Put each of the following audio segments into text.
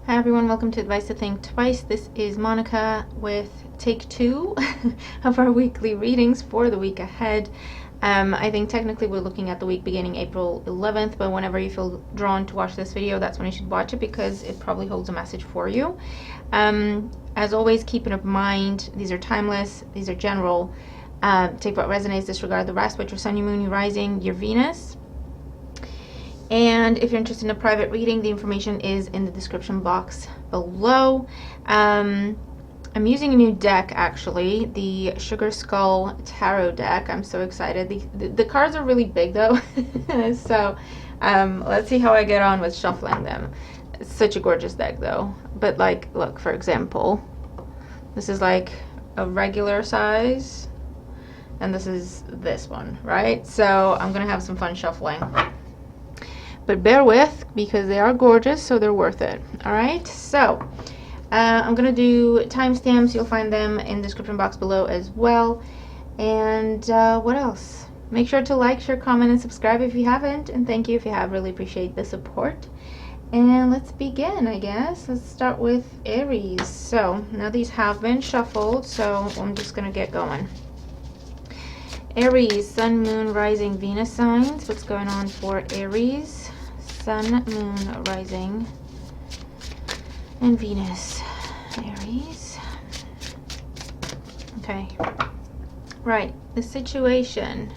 Hi everyone, welcome to Advice to Think Twice. This is Monica with take 2 of our weekly readings for the week ahead. I think technically we're looking at the week beginning April 11th, but whenever you feel drawn to watch this video, that's when you should watch it because it probably holds a message for you. As always, keep in mind, these are timeless, these are general. Take what resonates, disregard the rest. But your sun, your moon, your rising, your Venus. And if you're interested in a private reading, the information is in the description box below. I'm using a new deck, actually, the Sugar Skull Tarot deck. I'm so excited. The cards are really big, though. So let's see how I get on with shuffling them. It's such a gorgeous deck, though. But, like, look, for example, this is like a regular size, and this is this one, right? So I'm going to have some fun shuffling. But bear with, because they are gorgeous, so they're worth it. All right, so I'm going to do timestamps. You'll find them in the description box below as well. And what else? Make sure to like, share, comment, and subscribe if you haven't. And thank you if you have. Really appreciate the support. And let's begin, I guess. Let's start with Aries. So now these have been shuffled, so I'm just going to get going. Aries, Sun, Moon, Rising, Venus signs. What's going on for Aries? Sun, Moon, Rising, and Venus. Aries. Okay. Right. The situation.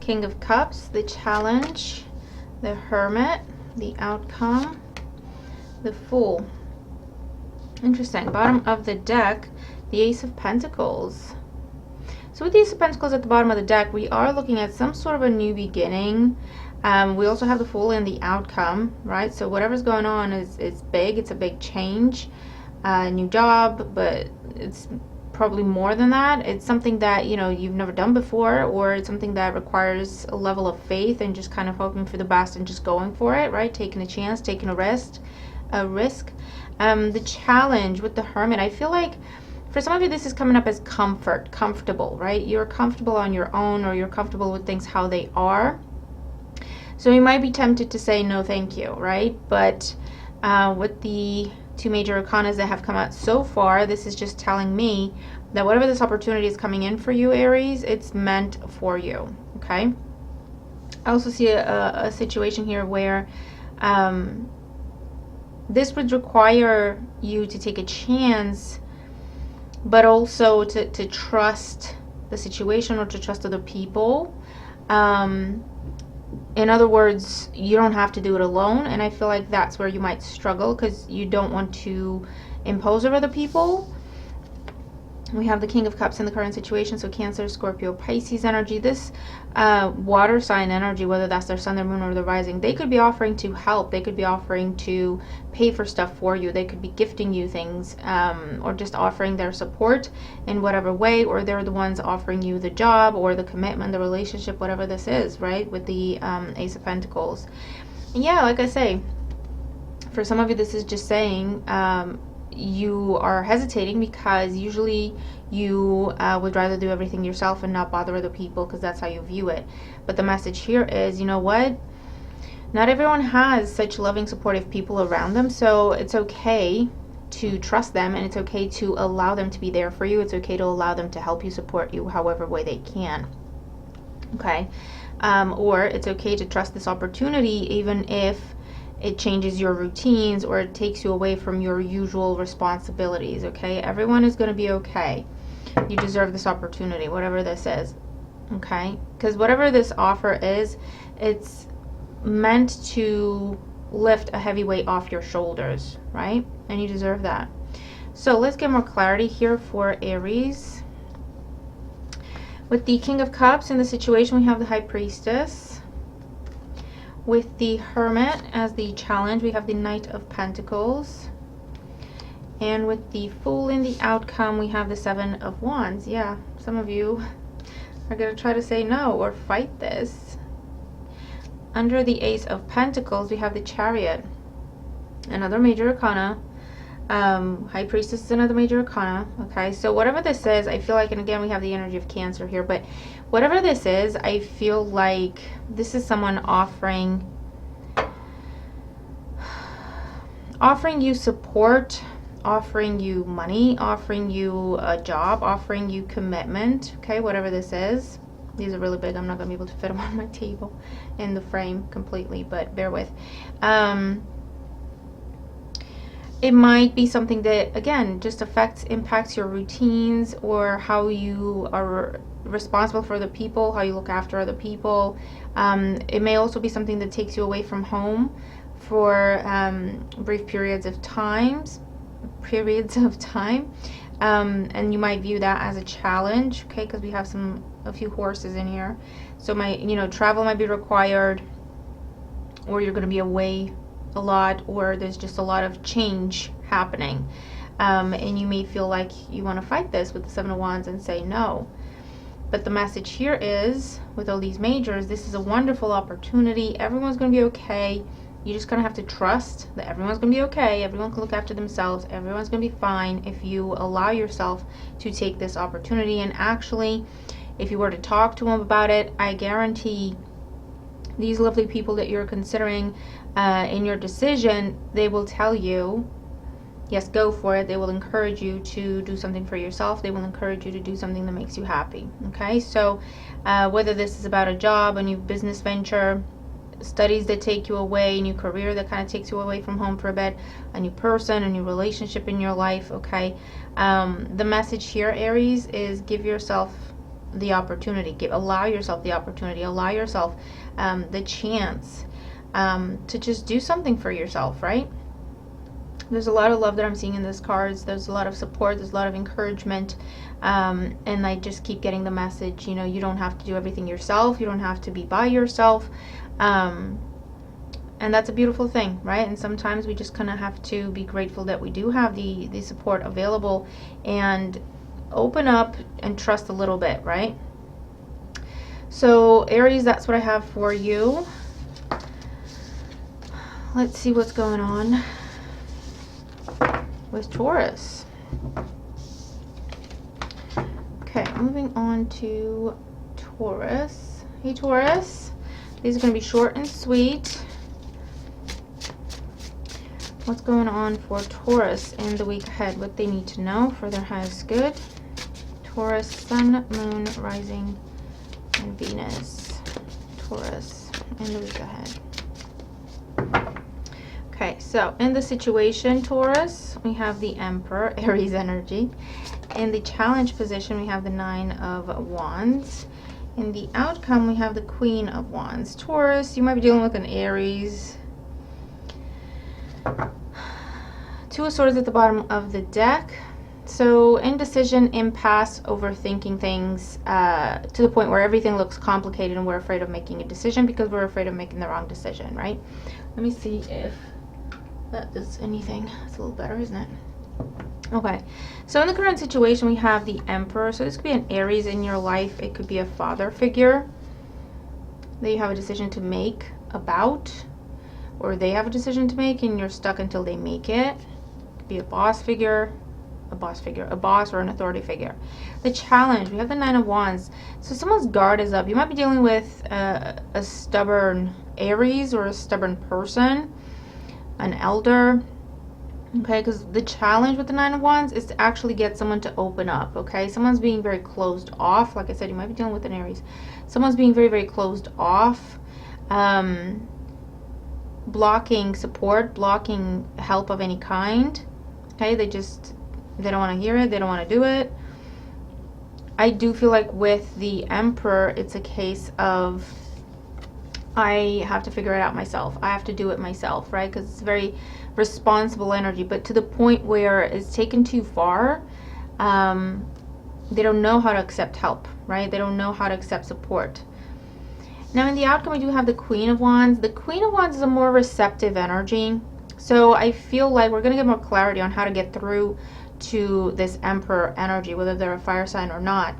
King of Cups, the challenge, the Hermit, the outcome, the Fool. Interesting. Bottom of the deck, the Ace of Pentacles. So with the Ace of Pentacles at the bottom of the deck, we are looking at some sort of a new beginning. We also have the Fool and the outcome, right? So whatever's going on is big. It's a big change, new job, but it's probably more than that. It's something that, you know, you've never done before, or it's something that requires a level of faith and just kind of hoping for the best and just going for it, right? Taking a chance, taking a risk. The challenge with the Hermit, I feel like for some of you, this is coming up as comfortable, right? You're comfortable on your own, or you're comfortable with things how they are. So you might be tempted to say no thank you, right? But with the two major arcanas that have come out so far, this is just telling me that whatever this opportunity is coming in for you, Aries, it's meant for you, okay? I also see a situation here where this would require you to take a chance, but also to trust the situation or to trust other people. In other words, you don't have to do it alone, and I feel like that's where you might struggle because you don't want to impose over other people. We have the King of Cups in the current situation, so Cancer, Scorpio, Pisces energy. This water sign energy, whether that's their sun, their moon, or their rising, they could be offering to help. They could be offering to pay for stuff for you. They could be gifting you things, or just offering their support in whatever way, or they're the ones offering you the job or the commitment, the relationship, whatever this is, right? With the Ace of Pentacles. And yeah, like I say, for some of you, this is just saying you are hesitating because usually you would rather do everything yourself and not bother other people because that's how you view it. But the message here is, you know what? Not everyone has such loving, supportive people around them, so it's okay to trust them, and it's okay to allow them to be there for you. It's okay to allow them to help you, support you, however way they can. Okay? Or it's okay to trust this opportunity even if it changes your routines or it takes you away from your usual responsibilities, okay? Everyone is going to be okay. You deserve this opportunity, whatever this is, okay? Because whatever this offer is, it's meant to lift a heavy weight off your shoulders, right? And you deserve that. So let's get more clarity here for Aries. With the King of Cups in the situation, we have the High Priestess. With the Hermit as the challenge, we have the Knight of Pentacles. And with the Fool in the outcome, we have the Seven of Wands. Yeah, some of you are going to try to say no or fight this. Under the Ace of Pentacles, we have the Chariot, another major arcana. High Priestess is another major arcana. Okay, so whatever this is, I feel like, and again we have the energy of Cancer here, but whatever this is, I feel like this is someone offering offering you support, offering you money, offering you a job, offering you commitment, okay, whatever this is. These are really big. I'm not going to be able to fit them on my table in the frame completely, but bear with. It might be something that, again, just impacts your routines or how you are responsible for other people, how you look after other people. It may also be something that takes you away from home for brief periods of time. And you might view that as a challenge, okay, because we have a few horses in here. So travel might be required, or you're going to be away a lot, or there's just a lot of change happening, and you may feel like you want to fight this with the Seven of Wands and say no. But the message here is, with all these majors, this is a wonderful opportunity. Everyone's going to be okay. You're just going to have to trust that everyone's going to be okay. Everyone can look after themselves. Everyone's going to be fine if you allow yourself to take this opportunity. And actually, if you were to talk to them about it, I guarantee these lovely people that you're considering in your decision, they will tell you, yes, go for it. They will encourage you to do something for yourself. They will encourage you to do something that makes you happy. Okay, so whether this is about a job, a new business venture, studies that take you away, a new career that kind of takes you away from home for a bit, a new person, a new relationship in your life, okay, the message here, Aries, is give yourself the opportunity. Allow yourself the opportunity. Allow yourself the chance to just do something for yourself, right? There's a lot of love that I'm seeing in these cards. There's a lot of support. There's a lot of encouragement. And I just keep getting the message, you don't have to do everything yourself. You don't have to be by yourself. And that's a beautiful thing, right? And sometimes we just kind of have to be grateful that we do have the support available and open up and trust a little bit, right? So Aries, that's what I have for you. Let's see what's going on with Taurus. Okay, moving on to Taurus. Hey Taurus, these are going to be short and sweet. What's going on for Taurus in the week ahead? What they need to know for their highest good. Taurus, Sun, Moon, Rising, and Venus. Taurus in the week ahead. Okay, so in the situation, Taurus, we have the Emperor, Aries energy. In the challenge position, we have the Nine of Wands. In the outcome, we have the Queen of Wands. Taurus, you might be dealing with an Aries. Two of Swords at the bottom of the deck. So indecision, impasse, overthinking things to the point where everything looks complicated and we're afraid of making a decision because we're afraid of making the wrong decision, right? Let me see if that does anything. It's a little better, isn't it? Okay, so in the current situation, we have the Emperor. So this could be an Aries in your life. It could be a father figure that you have a decision to make about, or they have a decision to make and you're stuck until they make it. It could be a boss figure, a boss or an authority figure. The challenge, we have the Nine of Wands. So someone's guard is up. You might be dealing with a stubborn Aries or a stubborn person, an elder, okay, because the challenge with the Nine of Wands is to actually get someone to open up, okay? Someone's being very closed off. Like I said, you might be dealing with an Aries. Someone's being very, very closed off, blocking support, blocking help of any kind, okay? They don't want to hear it. They don't want to do it. I do feel like with the Emperor, it's a case of I have to figure it out myself. I have to do it myself, right? Because it's very responsible energy, but to the point where it's taken too far. They don't know how to accept help, right? They don't know how to accept support. Now in the outcome, we do have the Queen of Wands. The Queen of Wands is a more receptive energy. So I feel like we're going to get more clarity on how to get through to this Emperor energy, whether they're a fire sign or not.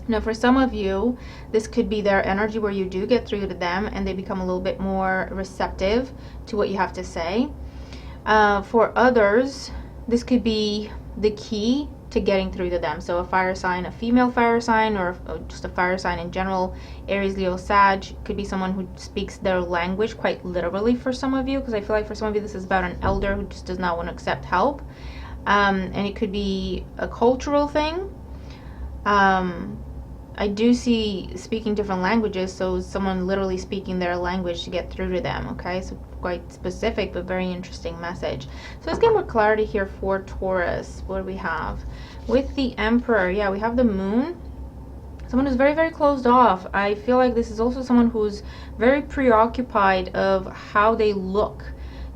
Now for some of you, this could be their energy where you do get through to them and they become a little bit more receptive to what you have to say. For others, this could be the key to getting through to them. So a fire sign, a female fire sign, or just a fire sign in general, Aries, Leo, Sag, could be someone who speaks their language quite literally for some of you, because I feel like for some of you this is about an elder who just does not want to accept help. And it could be a cultural thing. I do see speaking different languages, so someone literally speaking their language to get through to them, okay? So quite specific, but very interesting message. So let's get more clarity here for Taurus. What do we have? With the Emperor, yeah, we have the Moon. Someone who's very, very closed off. I feel like this is also someone who's very preoccupied of how they look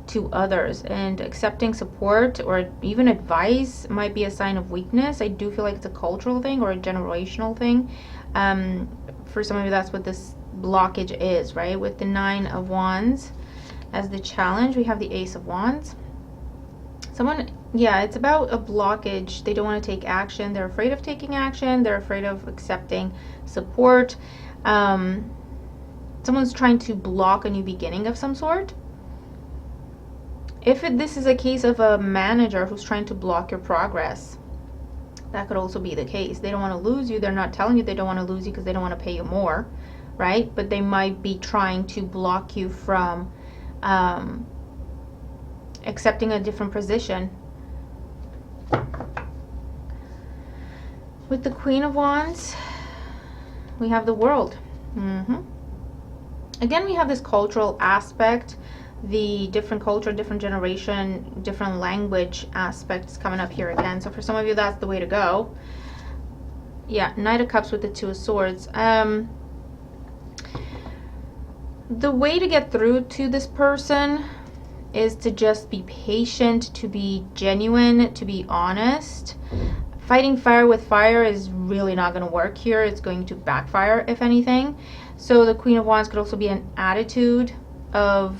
to others, and accepting support or even advice might be a sign of weakness. I do feel like it's a cultural thing or a generational thing. For some of you, that's what this blockage is, right? With the Nine of Wands as the challenge, we have the Ace of Wands. Someone, yeah, it's about a blockage. They don't want to take action. They're afraid of taking action. They're afraid of accepting support. Someone's trying to block a new beginning of some sort. If this is a case of a manager who's trying to block your progress, that could also be the case. They don't want to lose you. They're not telling you they don't want to lose you because they don't want to pay you more, right? But they might be trying to block you from accepting a different position. With the Queen of Wands, we have the World. Again, we have this cultural aspect, the different culture, different generation, different language aspects coming up here again. So for some of you, that's the way to go. Yeah, Knight of Cups with the Two of Swords. The way to get through to this person is to just be patient, to be genuine, to be honest. Fighting fire with fire is really not going to work here. It's going to backfire, if anything. So the Queen of Wands could also be an attitude of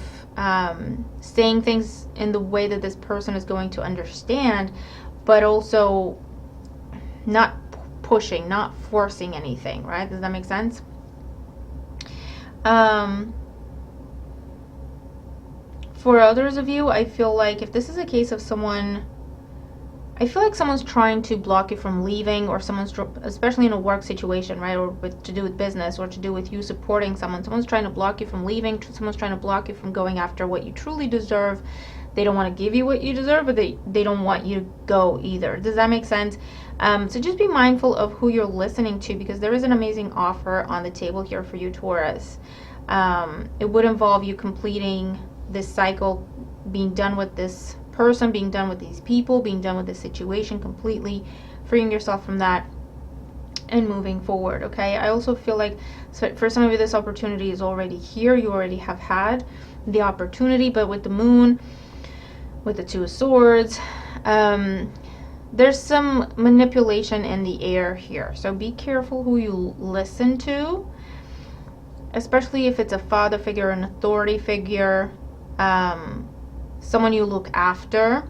saying things in the way that this person is going to understand, but also not pushing, not forcing anything, right? Does that make sense? For others of you, I feel like if this is a case of someone, I feel like someone's trying to block you from leaving, or someone's, especially in a work situation, right, or to do with business, or to do with you supporting someone. Someone's trying to block you from leaving. Someone's trying to block you from going after what you truly deserve. They don't want to give you what you deserve, but they don't want you to go either. Does that make sense? So just be mindful of who you're listening to, because there is an amazing offer on the table here for you, Taurus. It would involve you completing this cycle, being done with this person, being done with these people, being done with this situation completely, freeing yourself from that and moving forward. Okay, I also feel like for some of you, this opportunity is already here. You already have had the opportunity, but with the Moon, with the Two of Swords, there's some manipulation in the air here, so be careful who you listen to, especially if it's a father figure, an authority figure, someone you look after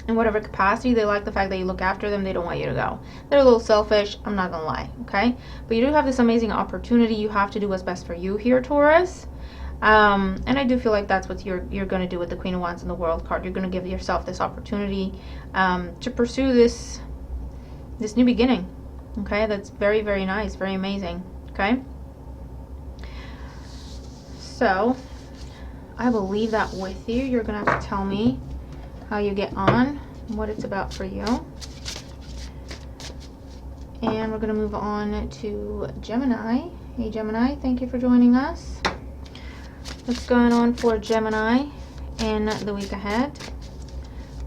in whatever capacity. They like the fact that you look after them. They don't want you to go. They're a little selfish, I'm not gonna lie, okay? But you do have this amazing opportunity. You have to do what's best for you here, Taurus. And I do feel like that's what you're going to do with the Queen of Wands and the World card. You're going to give yourself this opportunity to pursue this new beginning. Okay, that's very, very nice, very amazing. Okay, so I will leave that with you. You're going to have to tell me how you get on, what it's about for you. And we're going to move on to Gemini. Hey Gemini, thank you for joining us. What's going on for Gemini in the week ahead?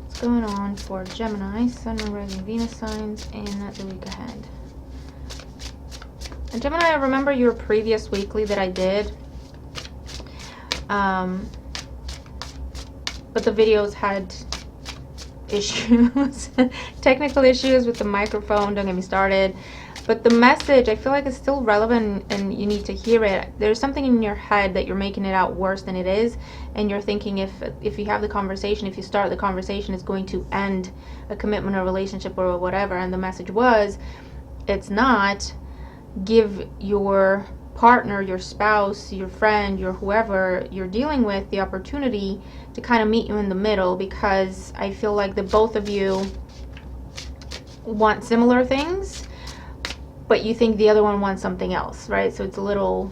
What's going on for Gemini, Sun, Moon, Rising, Venus signs in the week ahead? And Gemini, I remember your previous weekly that I did. But the videos had issues, technical issues with the microphone. Don't get me started. But the message, I feel like it's still relevant and you need to hear it. There's something in your head that you're making it out worse than it is. And you're thinking if you have the conversation, if you start the conversation, it's going to end a commitment or relationship or whatever. And the message was, it's not. Give your partner, your spouse, your friend, your whoever you're dealing with the opportunity to kind of meet you in the middle, because I feel like the both of you want similar things, but you think the other one wants something else, right? So it's a little,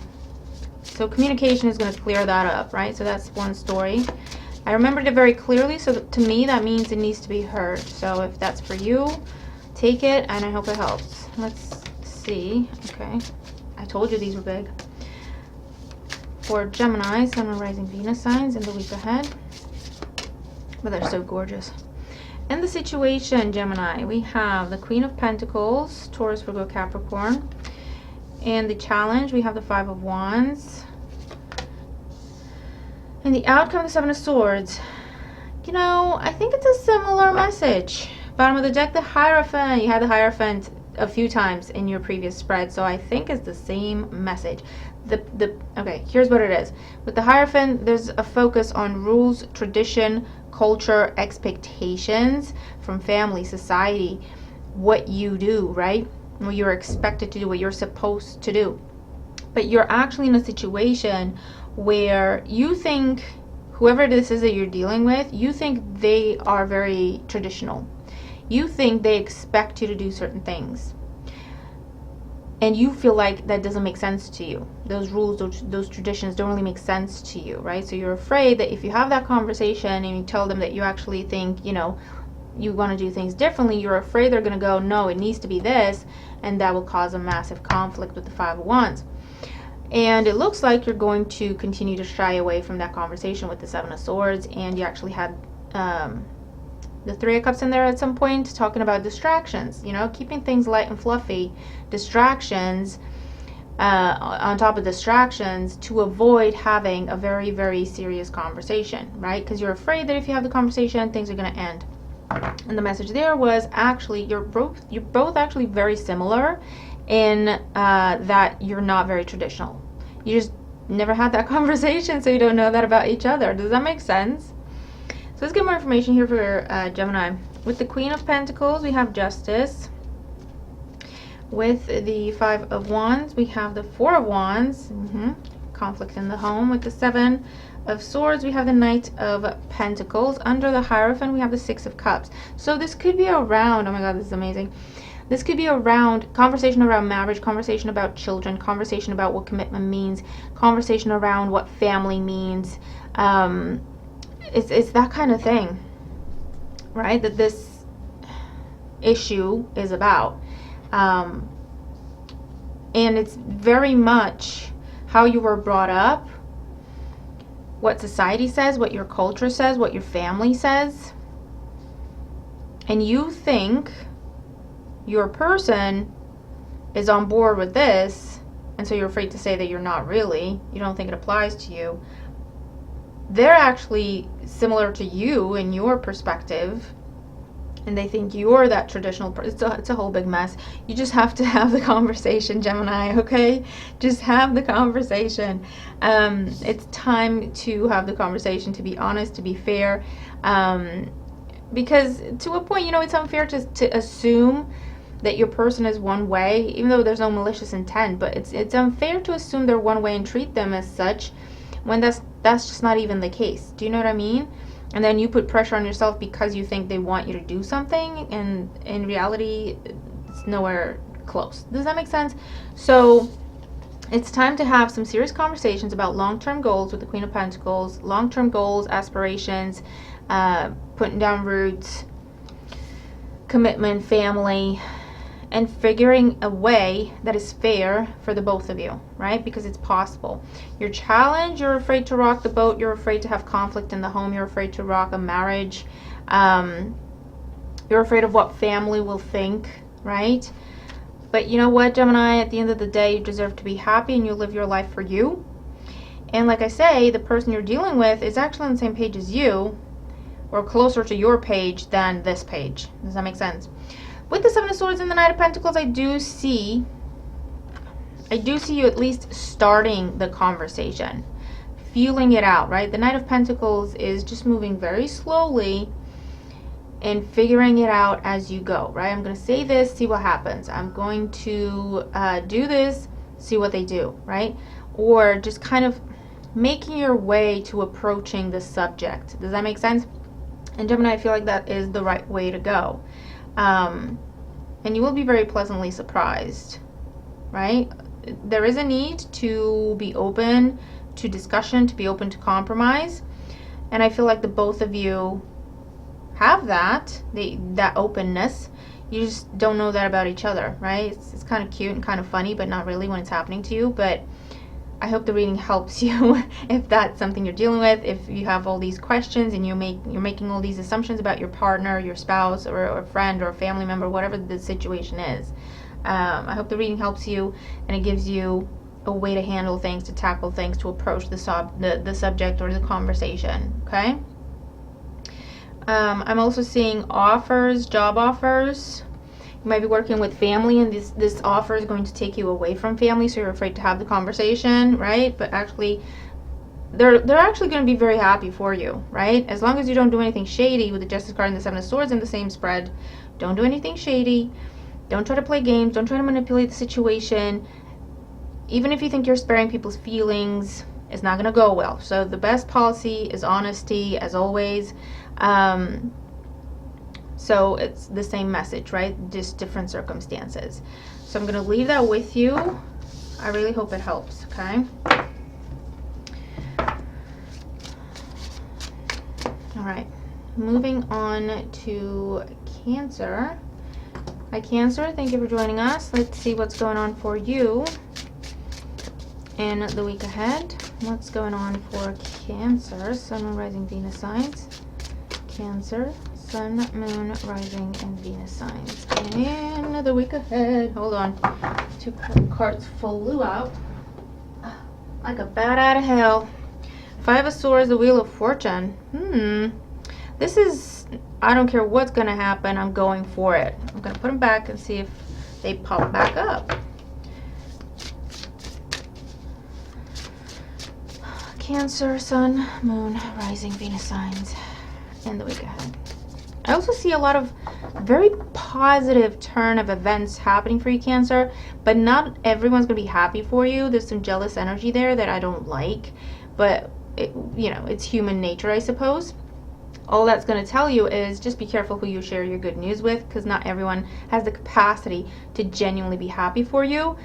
so communication is going to clear that up, right? So that's one story. I remembered it very clearly, so to me that means it needs to be heard. So if that's for you, take it, and I hope it helps. Let's see. Okay, I told you these were big. For Gemini, Sun and Rising Venus signs in the week ahead. But they're so gorgeous. In the situation, Gemini, we have the Queen of Pentacles, Taurus, Virgo, Capricorn. And the challenge, we have the Five of Wands. And the outcome, the Seven of Swords. You know, I think it's a similar message. Bottom of the deck, the Hierophant. You had the Hierophant a few times in your previous spread, so I think it's the same message. Okay, here's what it is. With the Hierophant, there's a focus on rules, tradition, culture, expectations from family, society, what you do, right? What you're expected to do, what you're supposed to do. But you're actually in a situation where you think, whoever this is that you're dealing with, you think they are very traditional. You think they expect you to do certain things. And you feel like that doesn't make sense to you. Those rules, those traditions don't really make sense to you, right? So you're afraid that if you have that conversation and you tell them that you actually think, you know, you want to do things differently, you're afraid they're going to go, no, it needs to be this, and that will cause a massive conflict with the Five of Wands. And it looks like you're going to continue to shy away from that conversation with the Seven of Swords, and you actually had the Three of Cups in there at some point, talking about distractions, you know, keeping things light and fluffy, distractions, on top of distractions, to avoid having a very, very serious conversation, right? Because you're afraid that if you have the conversation, things are going to end. And the message there was actually, you're both actually very similar in that you're not very traditional. You just never had that conversation, so you don't know that about each other. Does that make sense? So let's get more information here for Gemini. With the Queen of Pentacles, we have Justice. With the Five of Wands, we have the Four of Wands. Conflict in the home. With the Seven of Swords, we have the Knight of Pentacles. Under the Hierophant, we have the Six of Cups. So this could be around, oh my god, this is amazing. This could be around conversation around marriage, conversation about children, conversation about what commitment means, conversation around what family means. It's that kind of thing, right? That this issue is about. And it's very much how you were brought up, what society says, what your culture says, what your family says. And you think your person is on board with this, and so you're afraid to say that you're not really. You don't think it applies to you. They're actually similar to you in your perspective, and they think you're that traditional person. It's a whole big mess. You just have to have the conversation, Gemini, okay? Just have the conversation. It's time to have the conversation, to be honest, to be fair. Because to a point, you know, it's unfair to assume that your person is one way, even though there's no malicious intent, but it's unfair to assume they're one way and treat them as such when that's just not even the case. Do you know what I mean? And then you put pressure on yourself because you think they want you to do something, and in reality, it's nowhere close. Does that make sense? So it's time to have some serious conversations about long-term goals with the Queen of Pentacles, long-term goals, aspirations, putting down roots, commitment, family, and figuring a way that is fair for the both of you, right? Because it's possible. Your challenge, you're afraid to rock the boat, you're afraid to have conflict in the home, you're afraid to rock a marriage, you're afraid of what family will think, right? But you know what, Gemini, at the end of the day, you deserve to be happy and you live your life for you. And like I say, the person you're dealing with is actually on the same page as you, or closer to your page than this page. Does that make sense? With the Seven of Swords and the Knight of Pentacles, I do see you at least starting the conversation, feeling it out, right? The Knight of Pentacles is just moving very slowly and figuring it out as you go, right? I'm going to say this, see what happens. I'm going to do this, see what they do, right? Or just kind of making your way to approaching the subject. Does that make sense? And Gemini, I feel like that is the right way to go. and you will be very pleasantly surprised, right? There is a need to be open to discussion, to be open to compromise, and I feel like the both of you have that openness. You just don't know that about each other, right? It's kind of cute and kind of funny, but not really when it's happening to you. But I hope the reading helps you if that's something you're dealing with. If you have all these questions and you're making all these assumptions about your partner, your spouse, or a friend or a family member, whatever the situation is. I hope the reading helps you, and it gives you a way to handle things, to tackle things, to approach the subject or the conversation, okay? I'm also seeing offers, job offers. You might be working with family, and this offer is going to take you away from family, so you're afraid to have the conversation, right? But actually, they're actually going to be very happy for you, right? As long as you don't do anything shady with the Justice card and the Seven of Swords in the same spread. Don't do anything shady. Don't try to play games. Don't try to manipulate the situation. Even if you think you're sparing people's feelings, it's not going to go well. So the best policy is honesty, as always. So it's the same message, right? Just different circumstances. So I'm going to leave that with you. I really hope it helps, okay? All right. Moving on to Cancer. Hi, Cancer. Thank you for joining us. Let's see what's going on for you in the week ahead. What's going on for Cancer? Sun, Moon, Rising, Venus signs. Cancer, Sun, Moon, Rising, and Venus signs. And the week ahead. Hold on. 2 cards flew out like a bat out of hell. 5 of Swords, the Wheel of Fortune. This is, I don't care what's going to happen, I'm going for it. I'm going to put them back and see if they pop back up. Cancer, Sun, Moon, Rising, Venus signs in the week ahead. I also see a lot of very positive turn of events happening for you, Cancer, but not everyone's going to be happy for you. There's some jealous energy there that I don't like, but it's human nature, I suppose. All that's going to tell you is just be careful who you share your good news with, because not everyone has the capacity to genuinely be happy for you.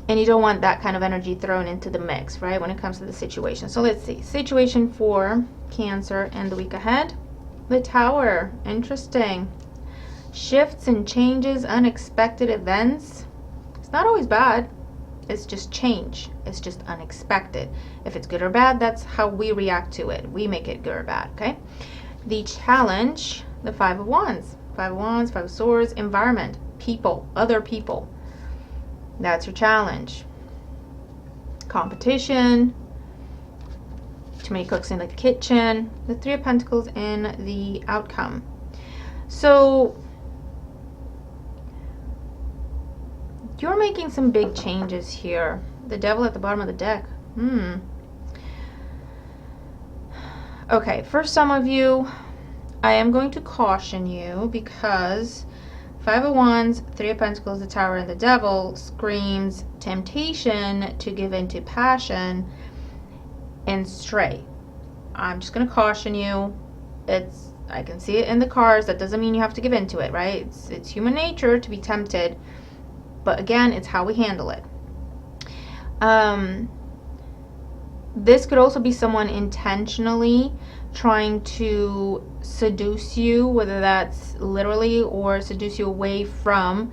And you don't want that kind of energy thrown into the mix, right, when it comes to the situation. So let's see. Situation for Cancer and the week ahead. The Tower. Interesting. Shifts and changes, unexpected events. It's not always bad. It's just change. It's just unexpected. If it's good or bad, that's how we react to it. We make it good or bad, okay? The challenge, the 5 of Wands. 5 of Wands, 5 of Swords, environment, people, other people. That's your challenge. Competition. Too many cooks in the kitchen. The 3 of Pentacles in the outcome. So you're making some big changes here. The Devil at the bottom of the deck. Okay, for some of you, I am going to caution you because 5 of Wands, 3 of Pentacles, the Tower, and the Devil screams temptation to give into passion and stray. I'm just going to caution you. I can see it in the cards. That doesn't mean you have to give into it, right? It's human nature to be tempted. But again, it's how we handle it. This could also be someone intentionally trying to seduce you, whether that's literally or seduce you away from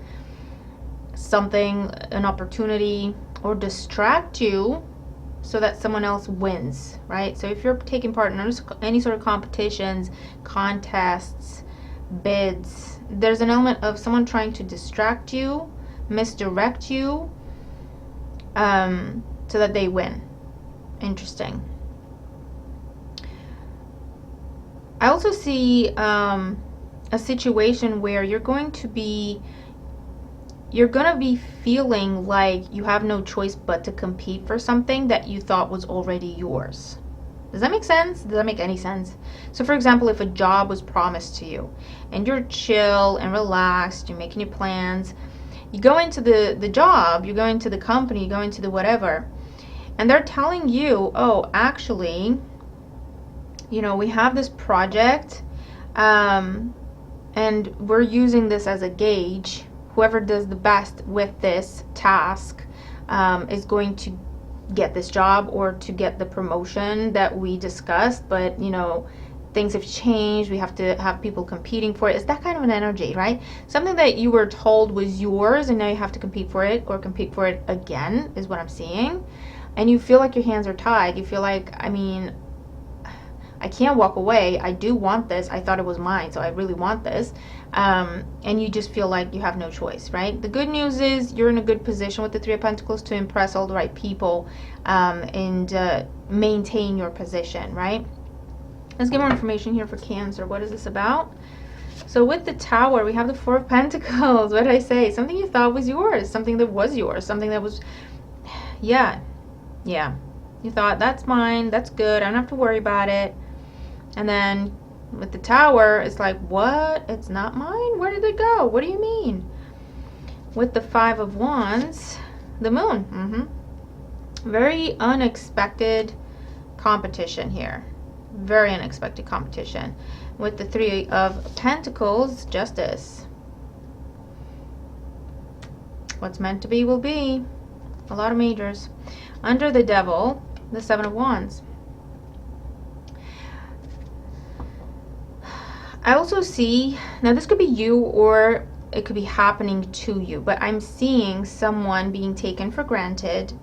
something, an opportunity, or distract you so that someone else wins, right? So if you're taking part in any sort of competitions, contests, bids, there's an element of someone trying to distract you, misdirect you, so that they win. Interesting. I also see a situation where you're going to be feeling like you have no choice but to compete for something that you thought was already yours. Does that make sense? Does that make any sense? So for example, if a job was promised to you and you're chill and relaxed, you're making your plans, you go into the job, you go into the company, you go into the whatever, and they're telling you, oh, actually, we have this project, and we're using this as a gauge whoever does the best with this task is going to get this job or to get the promotion that we discussed. But you know, things have changed. We have to have people competing for it. It's that kind of an energy, right? Something that you were told was yours and now you have to compete for it, or compete for it again, is what I'm seeing. And you feel like your hands are tied. You feel like, I mean, I can't walk away. I do want this. I thought it was mine, so I really want this. And you just feel like you have no choice, right? The good news is you're in a good position with the Three of Pentacles to impress all the right people and maintain your position, right? Let's get more information here for Cancer. What is this about? So with the Tower, we have the Four of Pentacles. What did I say? Something you thought was yours. Something that was yours. Something that was, yeah. You thought, that's mine. That's good. I don't have to worry about it. And then with the Tower, it's like, what? It's not mine? Where did it go? What do you mean? With the Five of Wands, the Moon. Very unexpected competition here. Very unexpected competition. With the Three of Pentacles, Justice. What's meant to be will be. A lot of majors. Under the Devil, the Seven of Wands. I also see, now this could be you or it could be happening to you, but I'm seeing someone being taken for granted.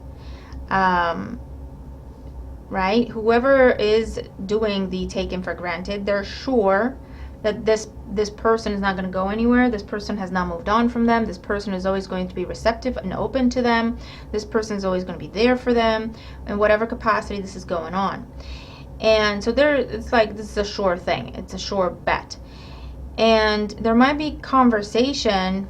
Right? Whoever is doing the taken for granted, they're sure that this person is not going to go anywhere. This person has not moved on from them. This person is always going to be receptive and open to them. This person is always going to be there for them in whatever capacity this is going on. And so it's like, this is a sure thing. It's a sure bet. And there might be conversation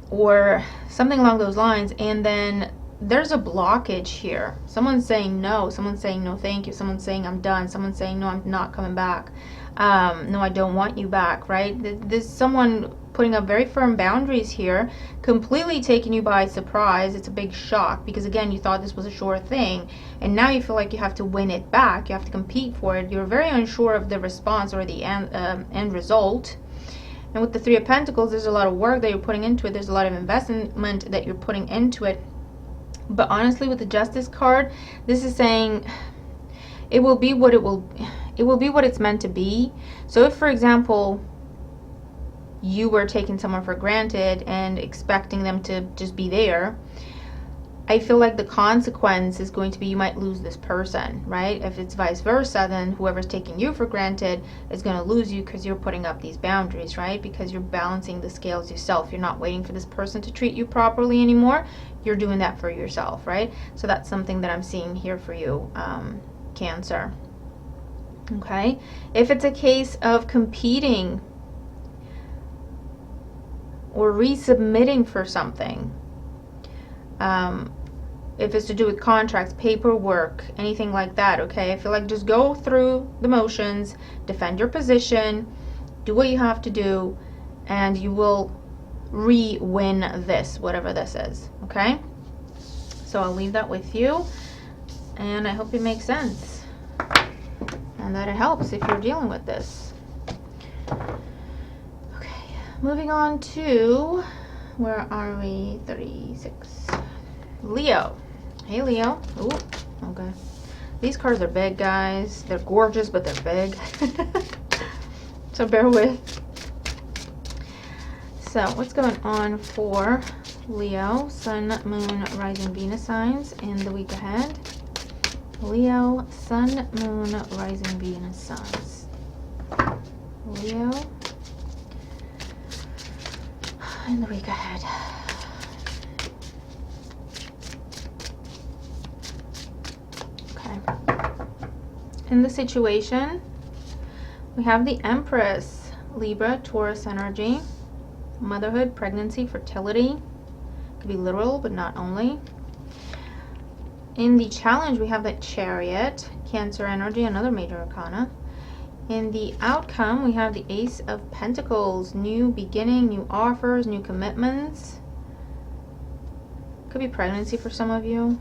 or something along those lines, and then there's a blockage here. Someone's saying no. Someone's saying no thank you. Someone's saying I'm done. Someone's saying no, I'm not coming back. No, I don't want you back, right? There's someone putting up very firm boundaries here, completely taking you by surprise. It's a big shock because, again, you thought this was a sure thing, and now you feel like you have to win it back. You have to compete for it. You're very unsure of the response or the end result. And with the Three of Pentacles, there's a lot of work that you're putting into it. There's a lot of investment that you're putting into it. But honestly, with the Justice card, this is saying it will be what it will be what it's meant to be. So if, for example, you were taking someone for granted and expecting them to just be there, I feel like the consequence is going to be you might lose this person, right? If it's vice versa, then whoever's taking you for granted is going to lose you because you're putting up these boundaries, right? Because you're balancing the scales yourself. You're not waiting for this person to treat you properly anymore. You're doing that for yourself, right? So that's something that I'm seeing here for you, Cancer. Okay? If it's a case of competing or resubmitting for something, if it's to do with contracts, paperwork, anything like that, okay? I feel like just go through the motions, defend your position, do what you have to do, and you will re-win this, whatever this is, okay? So I'll leave that with you, and I hope it makes sense and that it helps if you're dealing with this. Okay, moving on to, where are we? 36. Leo. Hey, Leo. Ooh, okay. These cards are big, guys. They're gorgeous, but they're big. So bear with. So what's going on for Leo, Sun, Moon, Rising, Venus signs in the week ahead? Leo, Sun, Moon, Rising, Venus signs. Leo in the week ahead. In the situation, we have the Empress, Libra, Taurus energy, motherhood, pregnancy, fertility. Could be literal, but not only. In the challenge, we have the Chariot, Cancer energy, another major arcana. In the outcome, we have the Ace of Pentacles, new beginning, new offers, new commitments. Could be pregnancy for some of you.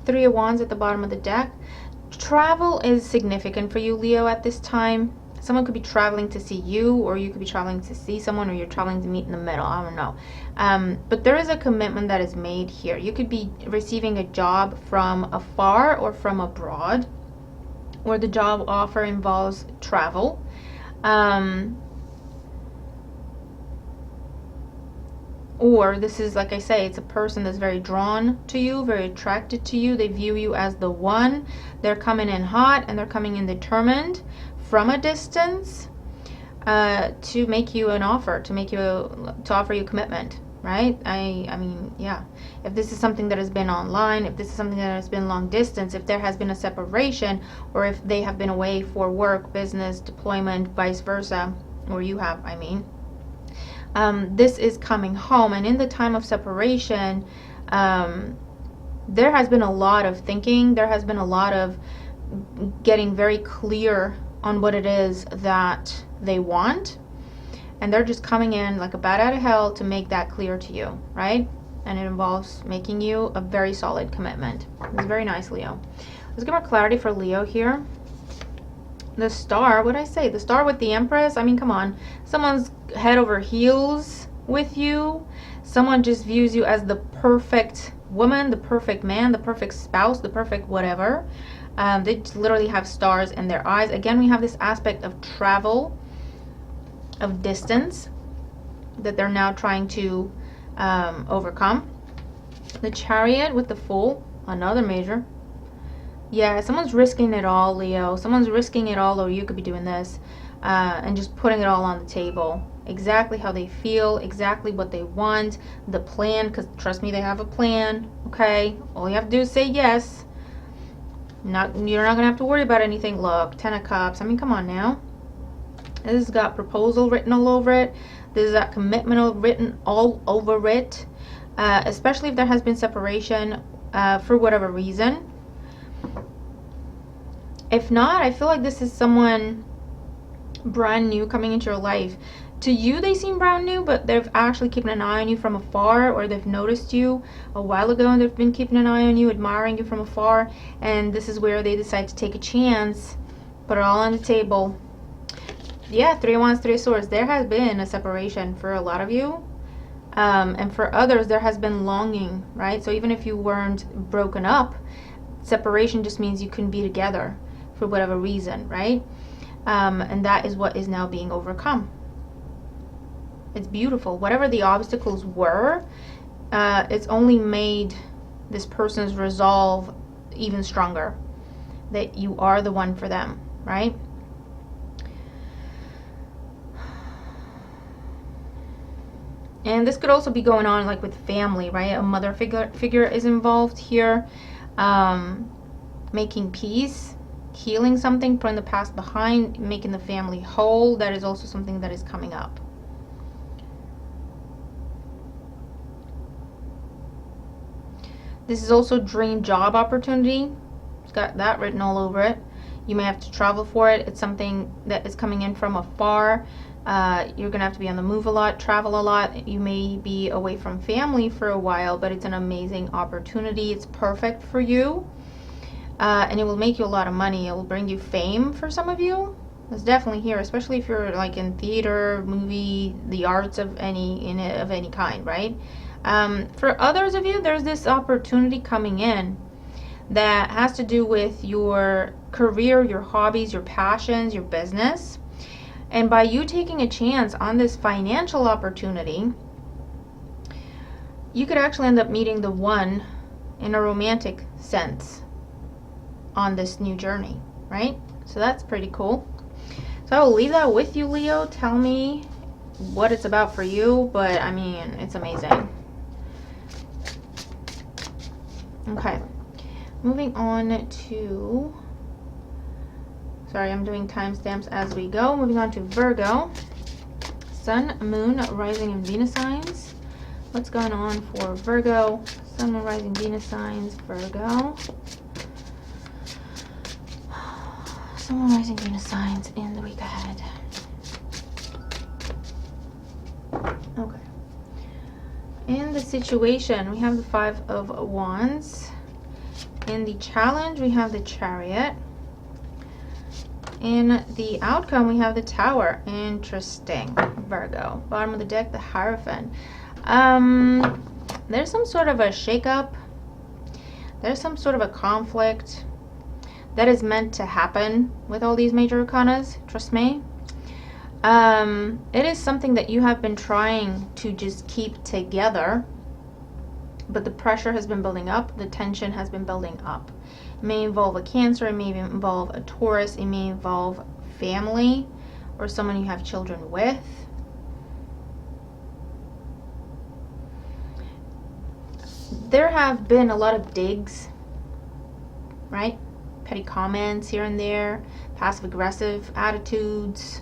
Three of Wands at the bottom of the deck. Travel is significant for you, Leo, at this time. Someone could be traveling to see you, or you could be traveling to see someone, or you're traveling to meet in the middle. I don't know. But there is a commitment that is made here. You could be receiving a job from afar or from abroad, or the job offer involves travel. Or this is, like I say, it's a person that's very drawn to you, very attracted to you. They view you as the one. They're coming in hot, and they're coming in determined from a distance to make you an offer, to offer you commitment, right? I mean, yeah. If this is something that has been online, if this is something that has been long distance, if there has been a separation, or if they have been away for work, business, deployment, vice versa, or you have, I mean. This is coming home, and in the time of separation, there has been a lot of thinking. There has been a lot of getting very clear on what it is that they want, and they're just coming in like a bat out of hell to make that clear to you, right? And it involves making you a very solid commitment. It's very nice, Leo. Let's get more clarity for Leo here. The star, what did I say? The star with the Empress? I mean, come on. Someone's head over heels with you. Someone just views you as the perfect woman, the perfect man, the perfect spouse, the perfect whatever. They just literally have stars in their eyes. Again, we have this aspect of travel, of distance, that they're now trying to overcome. The Chariot with the Fool, another major. Yeah, someone's risking it all, Leo. Someone's risking it all, or you could be doing this, and just putting it all on the table. Exactly how they feel, exactly what they want, the plan, because trust me, they have a plan, okay? All you have to do is say yes. You're not going to have to worry about anything. Look, 10 of Cups. I mean, come on now. This has got proposal written all over it. This has got commitment written all over it, especially if there has been separation for whatever reason. If not, I feel like this is someone brand new coming into your life. To you, they seem brand new, but they're actually keeping an eye on you from afar, or they've noticed you a while ago and they've been keeping an eye on you, admiring you from afar, and this is where they decide to take a chance, put it all on the table. Yeah, 3 of Wands, 3 of Swords. There has been a separation for a lot of you, and for others, there has been longing, right? So even if you weren't broken up, separation just means you couldn't be together for whatever reason, right? And that is what is now being overcome. It's beautiful. Whatever the obstacles were, it's only made this person's resolve even stronger, that you are the one for them, right? And this could also be going on like with family, right? A mother figure is involved here, making peace, healing something, putting the past behind, making the family whole. That is also something that is coming up. This is also dream job opportunity. It's got that written all over it. You may have to travel for it. It's something that is coming in from afar. You're going to have to be on the move a lot, travel a lot. You may be away from family for a while, but it's an amazing opportunity. It's perfect for you. And it will make you a lot of money. It will bring you fame for some of you. It's definitely here, especially if you're like in theater, movie, the arts of any kind, right? For others of you, there's this opportunity coming in that has to do with your career, your hobbies, your passions, your business. And by you taking a chance on this financial opportunity, you could actually end up meeting the one in a romantic sense on this new journey, right? So that's pretty cool. So I will leave that with you, Leo. Tell me what it's about for you, but I mean, it's amazing. Okay, moving on to, sorry, I'm doing timestamps as we go. Moving on to Virgo, Sun, Moon, Rising, and Venus signs. What's going on for Virgo? Sun, Moon, Rising, Venus signs, Virgo. Sun, Moon, Rising, Venus signs in the week ahead. Okay. In the situation, we have the 5 of Wands. In the challenge, we have the Chariot. In the outcome, we have the Tower. Interesting. Virgo. Bottom of the deck, the Hierophant. There's some sort of a shakeup. There's some sort of a conflict that is meant to happen with all these major arcanas. Trust me. It is something that you have been trying to just keep together, but the pressure has been building up. The tension has been building up. It may involve a Cancer, it may involve a Taurus, it may involve family or someone you have children with. There have been a lot of digs, right? Petty comments here and there, passive aggressive attitudes,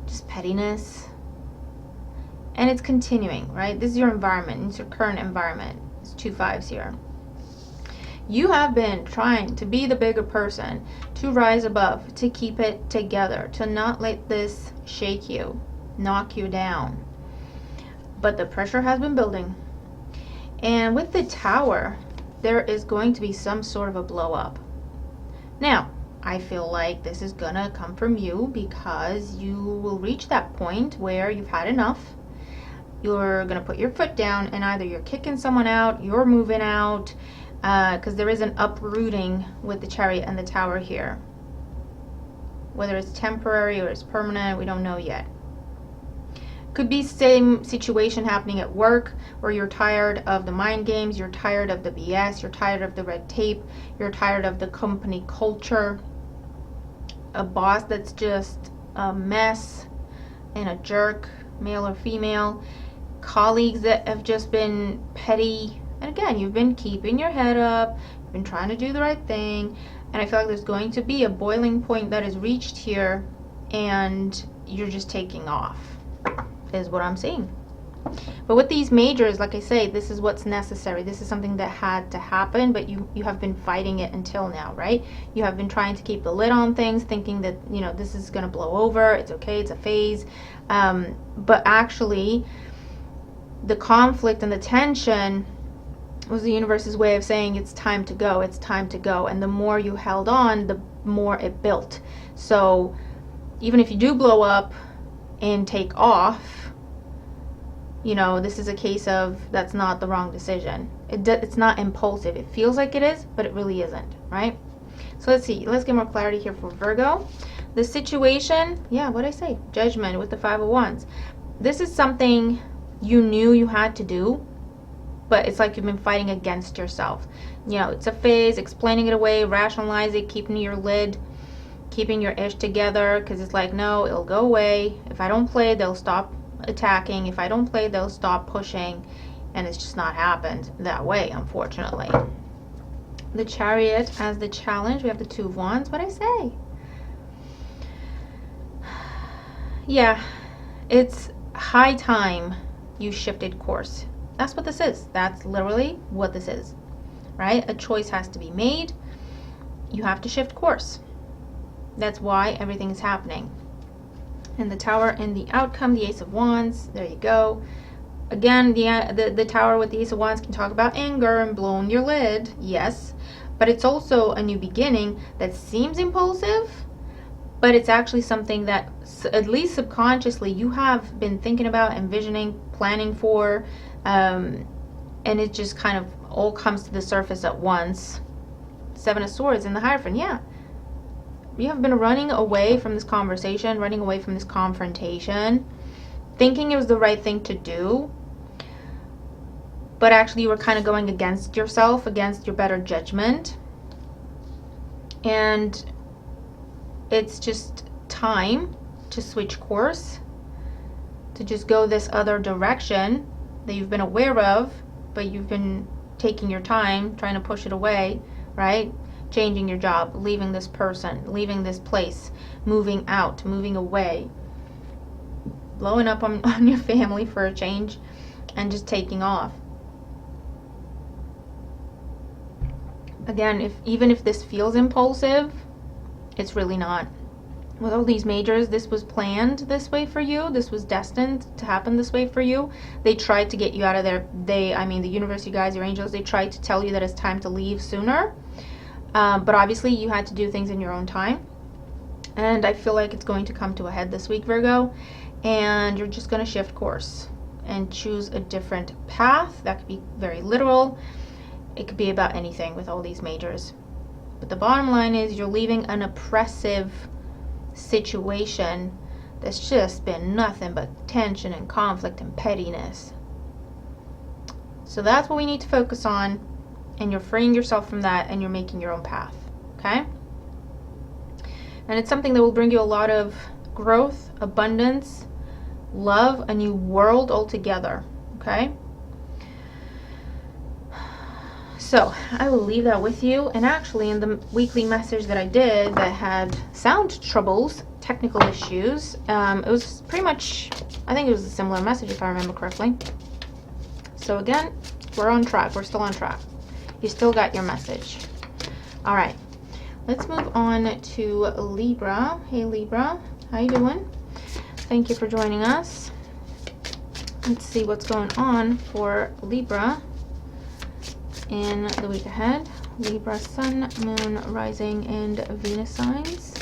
just pettiness. And it's continuing, right? This is your environment. It's your current environment. It's 2 5s here. You have been trying to be the bigger person, to rise above, to keep it together, to not let this shake you, knock you down. But the pressure has been building. And with the Tower, there is going to be some sort of a blow up. Now, I feel like this is gonna come from you because you will reach that point where you've had enough. You're gonna put your foot down and either you're kicking someone out, you're moving out, because there is an uprooting with the Chariot and the Tower here. Whether it's temporary or it's permanent, we don't know yet. Could be same situation happening at work where you're tired of the mind games, you're tired of the BS, you're tired of the red tape, you're tired of the company culture. A boss that's just a mess and a jerk, male or female. Colleagues that have just been petty. And again, you've been keeping your head up, you've been trying to do the right thing. And I feel like there's going to be a boiling point that is reached here and you're just taking off, is what I'm seeing. But with these majors, like I say, this is what's necessary. This is something that had to happen, but you have been fighting it until now, right? You have been trying to keep the lid on things, thinking that, you know, this is going to blow over. It's okay. It's a phase. But actually, the conflict and the tension was the universe's way of saying it's time to go. It's time to go. And the more you held on, the more it built. So even if you do blow up and take off, you know, this is a case of that's not the wrong decision. It's not impulsive. It feels like it is, but it really isn't, right? So let's see. Let's get more clarity here for Virgo. The situation, yeah, what'd I say? Judgment with the 5 of Wands. This is something you knew you had to do, but it's like you've been fighting against yourself. You know, it's a phase, explaining it away, rationalize it, keeping your lid, keeping your ish together, because it's like, no, it'll go away. If I don't play, they'll stop attacking. If I don't play, they'll stop pushing. And it's just not happened that way, unfortunately. The Chariot as the challenge. We have the 2 of Wands. What'd I say? Yeah, it's high time you shifted course. That's what this is. That's literally what this is, right? A choice has to be made. You have to shift course. That's why everything is happening. And the Tower in the outcome, the Ace of Wands. There you go. Again, the Tower with the Ace of Wands can talk about anger and blowing your lid. Yes. But it's also a new beginning that seems impulsive, but it's actually something that, at least subconsciously, you have been thinking about, envisioning, planning for, and it just kind of all comes to the surface at once. 7 of Swords in the Hierophant. Yeah. You have been running away from this conversation, running away from this confrontation, thinking it was the right thing to do, but actually you were kind of going against yourself, against your better judgment. And it's just time to switch course, to just go this other direction that you've been aware of, but you've been taking your time trying to push it away, right? Changing your job, leaving this person, leaving this place, moving out, moving away, blowing up on your family for a change, and just taking off. Again, even if this feels impulsive, it's really not. With all these majors, this was planned this way for you. This was destined to happen this way for you. They tried to get you out of there. I mean, the universe, you guys, your angels, they tried to tell you that it's time to leave sooner. But obviously you had to do things in your own time. And I feel like it's going to come to a head this week, Virgo. And you're just going to shift course and choose a different path. That could be very literal. It could be about anything with all these majors. But the bottom line is you're leaving an oppressive situation that's just been nothing but tension and conflict and pettiness. So that's what we need to focus on. And you're freeing yourself from that and you're making your own path. Okay? And it's something that will bring you a lot of growth, abundance, love, a new world altogether. Okay? So I will leave that with you. And actually in the weekly message that I did that had sound troubles, technical issues, it was pretty much, I think it was a similar message if I remember correctly. So again, we're on track. We're still on track. You still got your message. All right. Let's move on to Libra. Hey Libra, how you doing? Thank you for joining us. Let's see what's going on for Libra in the week ahead. Libra, Sun, Moon, Rising, and Venus signs.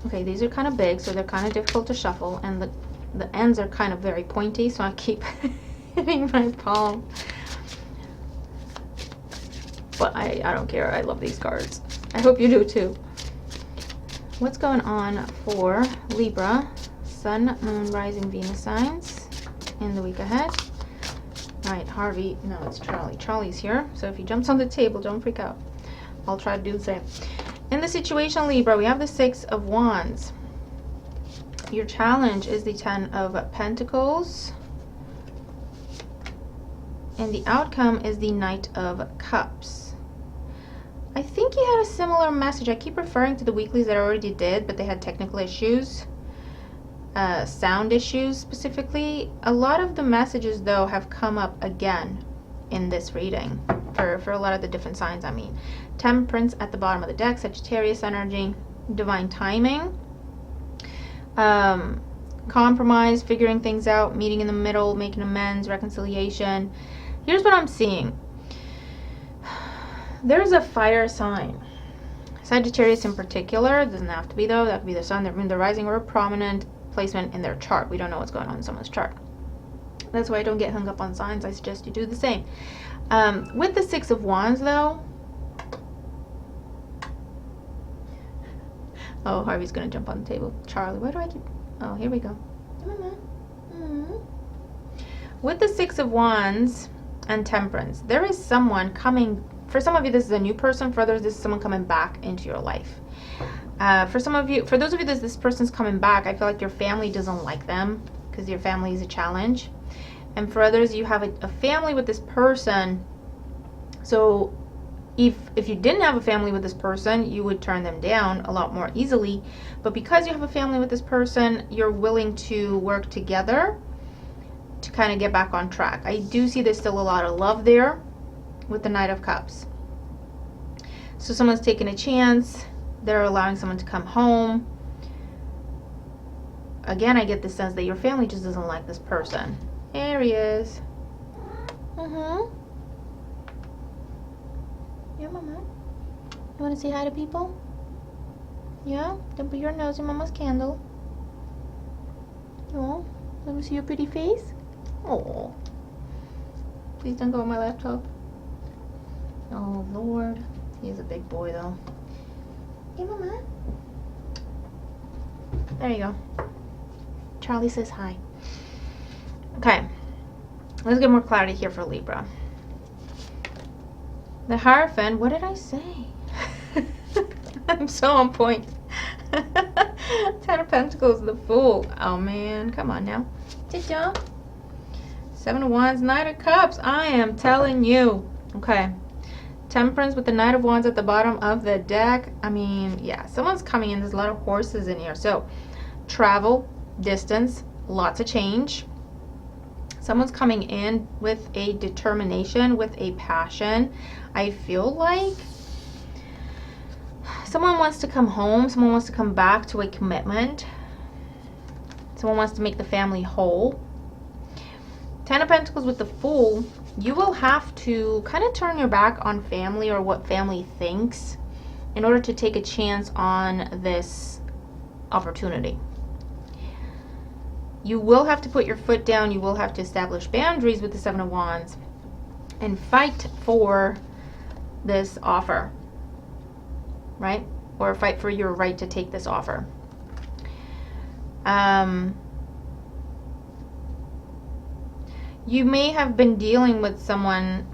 Okay, these are kind of big, so they're kind of difficult to shuffle, and the ends are kind of very pointy, so I keep hitting my palm. But I don't care. I love these cards. I hope you do too. What's going on for Libra, Sun, Moon, Rising, Venus signs in the week ahead? All right, Harvey. No, it's Charlie. Charlie's here. So if he jumps on the table, don't freak out. I'll try to do the same. In the situation, Libra, we have the Six of Wands. Your challenge is the Ten of Pentacles. And the outcome is the Knight of Cups. I think he had a similar message. I keep referring to the weeklies that I already did, but they had technical issues. Sound issues specifically. A lot of the messages, though, have come up again in this reading. For a lot of the different signs, I mean. Temperance at the bottom of the deck. Sagittarius energy. Divine timing. Compromise. Figuring things out. Meeting in the middle. Making amends. Reconciliation. Here's what I'm seeing. There's a fire sign. Sagittarius in particular. It doesn't have to be though. That could be the sun, the moon, the rising, or a prominent placement in their chart. We don't know what's going on in someone's chart. That's why I don't get hung up on signs. I suggest you do the same. With the Six of Wands though. Oh, Harvey's going to jump on the table. Charlie, why do I keep... Oh, here we go. With the Six of Wands and Temperance, there is someone coming... For some of you, this is a new person. For others, this is someone coming back into your life. For some of you, for those of you that this person's coming back, I feel like your family doesn't like them because your family is a challenge. And for others, you have a family with this person. So if you didn't have a family with this person, you would turn them down a lot more easily. But because you have a family with this person, you're willing to work together to kind of get back on track. I do see there's still a lot of love there with the Knight of Cups. So someone's taking a chance. They're allowing someone to come home. Again, I get the sense that your family just doesn't like this person. Aries. Yeah, Mama. You want to say hi to people? Yeah? Then put your nose in Mama's candle. Oh, let me see your pretty face. Oh. Please don't go on my laptop. Oh, Lord. He's a big boy, though. Hey, Mama. There you go. Charlie says hi. Okay. Let's get more clarity here for Libra. The Hierophant. What did I say? I'm so on point. Ten of Pentacles, the Fool. Oh, man. Come on now. Did y'all? Seven of Wands, Knight of Cups. I am telling you. Okay. Temperance with the Knight of Wands at the bottom of the deck. I mean, yeah, someone's coming in. There's a lot of horses in here. So, travel, distance, lots of change. Someone's coming in with a determination, with a passion. I feel like someone wants to come home. Someone wants to come back to a commitment. Someone wants to make the family whole. Ten of Pentacles with the Fool. You will have to kind of turn your back on family or what family thinks in order to take a chance on this opportunity. You will have to put your foot down. You will have to establish boundaries with the Seven of Wands and fight for this offer, right? Or fight for your right to take this offer. You may have been dealing with someone.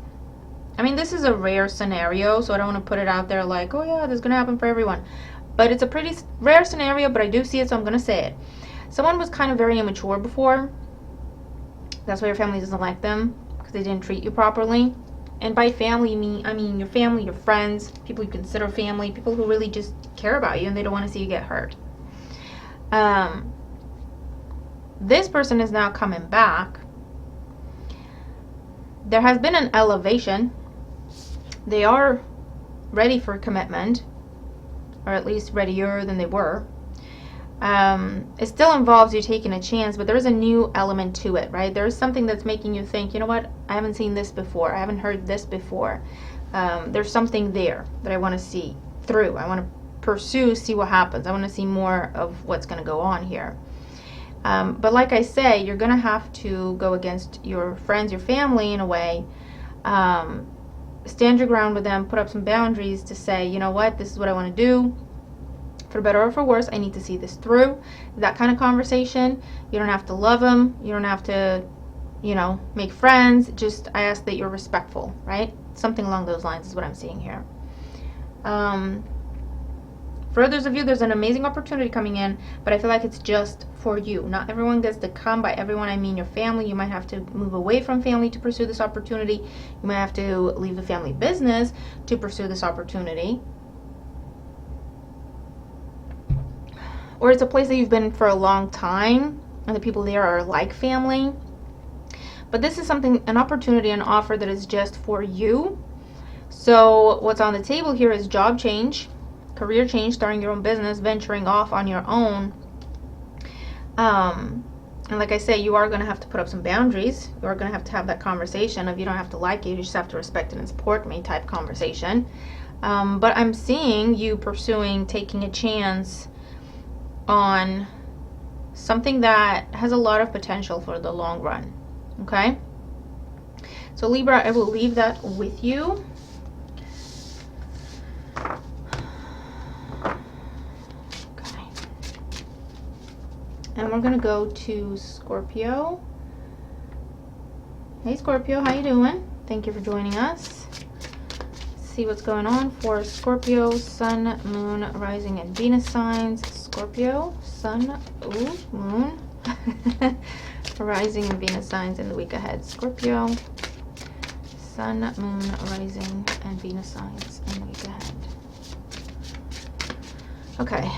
I mean, this is a rare scenario, so I don't want to put it out there like, oh yeah, this is going to happen for everyone. But it's a pretty rare scenario, but I do see it, so I'm going to say it. Someone was kind of very immature before. That's why your family doesn't like them, because they didn't treat you properly. And by family, I mean your family, your friends, people you consider family, people who really just care about you and they don't want to see you get hurt. This person is now coming back. There has been an elevation. They are ready for commitment, or at least readier than they were. It still involves you taking a chance, but there is a new element to it, right? There is something that's making you think, you know what, I haven't seen this before. I haven't heard this before. There's something there that I want to see through. I want to pursue, see what happens. I want to see more of what's going to go on here. But like I say, you're going to have to go against your friends, your family in a way. Stand your ground with them, put up some boundaries to say, you know what, this is what I want to do. For better or for worse, I need to see this through. That kind of conversation. You don't have to love them. You don't have to, you know, make friends. Just, I ask that you're respectful, right? Something along those lines is what I'm seeing here. For others of you, there's an amazing opportunity coming in, but I feel like it's just for you. Not everyone gets to come. By everyone, I mean your family. You might have to move away from family to pursue this opportunity. You might have to leave the family business to pursue this opportunity. Or it's a place that you've been for a long time, and the people there are like family. But this is something, an opportunity, an offer that is just for you. So what's on the table here is job change, career change, starting your own business, venturing off on your own. And like I say, you are going to have to put up some boundaries. You are going to have that conversation of you don't have to like it, you just have to respect it and support me type conversation. But I'm seeing you pursuing, taking a chance on something that has a lot of potential for the long run. Okay? So Libra, I will leave that with you. Okay. And we're going to go to Scorpio. Hey Scorpio, how you doing? Thank you for joining us. See what's going on for Scorpio, Sun, Moon, Rising, and Venus signs. Scorpio, Sun, Moon, Rising, and Venus signs in the week ahead. Scorpio, Sun, Moon, Rising, and Venus signs in the week ahead. Okay.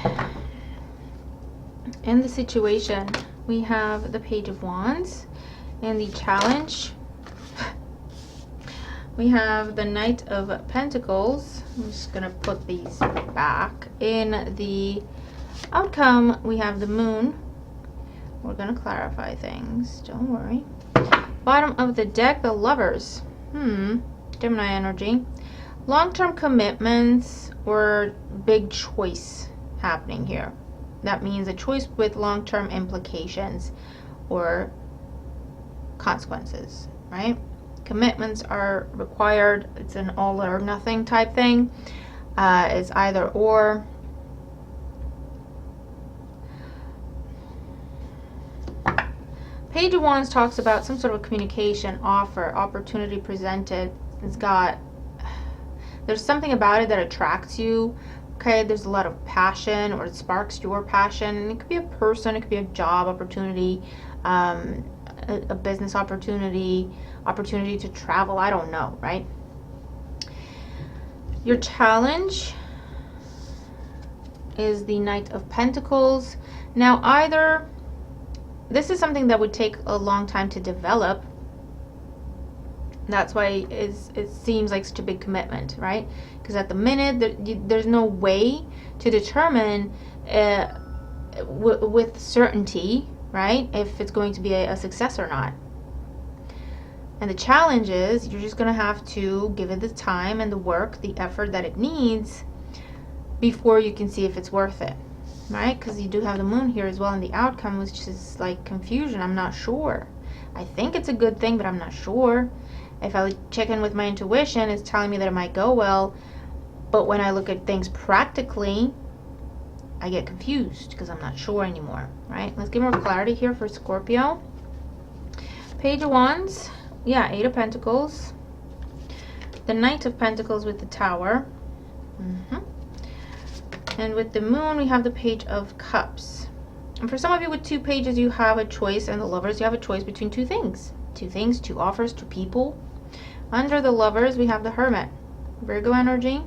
In the situation, we have the Page of Wands. In the challenge, we have the Knight of Pentacles. I'm just going to put these back. In the outcome, we have the Moon. We're going to clarify things. Don't worry. Bottom of the deck, the Lovers. Gemini energy. Long-term commitments or big choice happening here. That means a choice with long-term implications or consequences, right? Commitments are required. It's an all or nothing type thing. It's either or. Page of Wands talks about some sort of communication, offer, opportunity presented. There's something about it that attracts you. Okay, there's a lot of passion, or it sparks your passion. And it could be a person, it could be a job opportunity, a business opportunity to travel, I don't know, right? Your challenge is the Knight of Pentacles. Now, either this is something that would take a long time to develop. That's why it seems like such a big commitment, right? Because at the minute, there's no way to determine with certainty, right, if it's going to be a success or not. And the challenge is you're just going to have to give it the time and the work, the effort that it needs before you can see if it's worth it, right? Because you do have the moon here as well in the outcome, which is like confusion. I'm not sure. I think it's a good thing, but I'm not sure. If I check in with my intuition, it's telling me that it might go well, but when I look at things practically, I get confused because I'm not sure anymore, right? Let's get more clarity here for Scorpio. Page of Wands, yeah, 8 of Pentacles. The Knight of Pentacles with the Tower. And with the Moon, we have the Page of Cups. And for some of you with 2 pages, you have a choice, and the Lovers, you have a choice between 2 things. 2 things, 2 offers, 2 people. Under the Lovers, we have the Hermit. Virgo energy.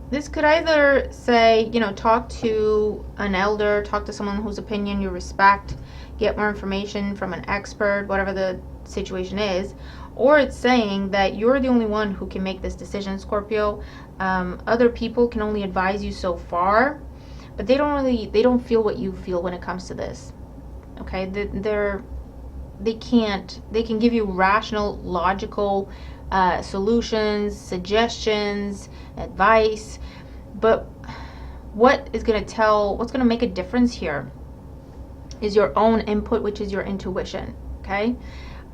This could either say, you know, talk to an elder, talk to someone whose opinion you respect, get more information from an expert, whatever the situation is, or it's saying that you're the only one who can make this decision, Scorpio. Other people can only advise you so far, but they don't feel what you feel when it comes to this. Okay, they can give you rational, logical solutions, suggestions, advice, but what's going to make a difference here is your own input, which is your intuition. Okay,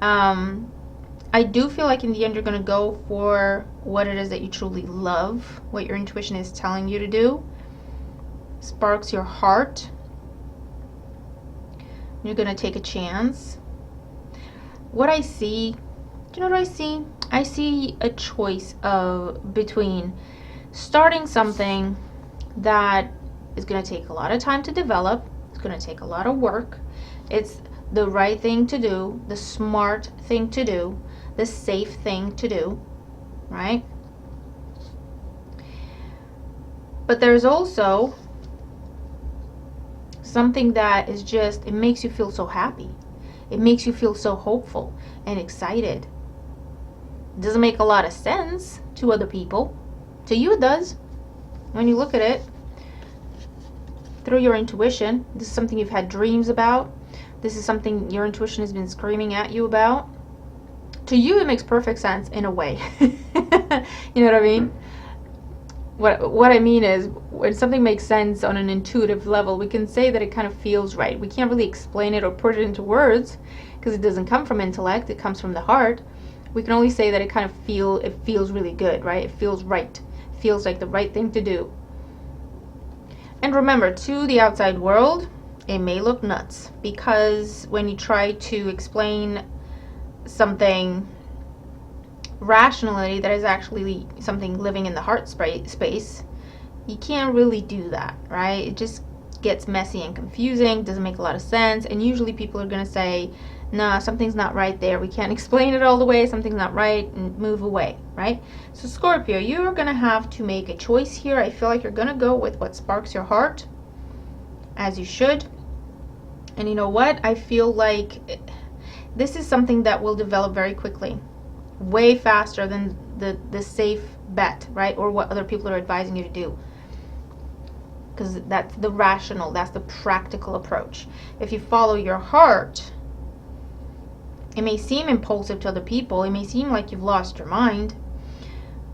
I do feel like in the end you're going to go for what it is that you truly love, what your intuition is telling you to do, sparks your heart. You're going to take a chance. What I see, do you know what I see? I see a choice between starting something that is going to take a lot of time to develop. It's going to take a lot of work. It's the right thing to do, the smart thing to do, the safe thing to do, right? But there's also something that is just, it makes you feel so happy. It makes you feel so hopeful and excited. It doesn't make a lot of sense to other people. To you it does. When you look at it through your intuition, this is something you've had dreams about. This is something your intuition has been screaming at you about. To you it makes perfect sense in a way. You know what I mean? What I mean is, when something makes sense on an intuitive level, we can say that it kind of feels right. We can't really explain it or put it into words because it doesn't come from intellect, it comes from the heart. We can only say that it feels really good, right? It feels right. It feels like the right thing to do. And remember, to the outside world, it may look nuts, because when you try to explain something rationally that is actually something living in the heart space, you can't really do that, right? It just gets messy and confusing, doesn't make a lot of sense, and usually people are going to say, nah, something's not right there, we can't explain it all the way, something's not right, and move away, right? So Scorpio, you're going to have to make a choice here. I feel like you're going to go with what sparks your heart, as you should. And you know what? I feel like this is something that will develop very quickly, way faster than the safe bet, right? Or what other people are advising you to do. Because that's the rational, that's the practical approach. If you follow your heart, it may seem impulsive to other people, it may seem like you've lost your mind,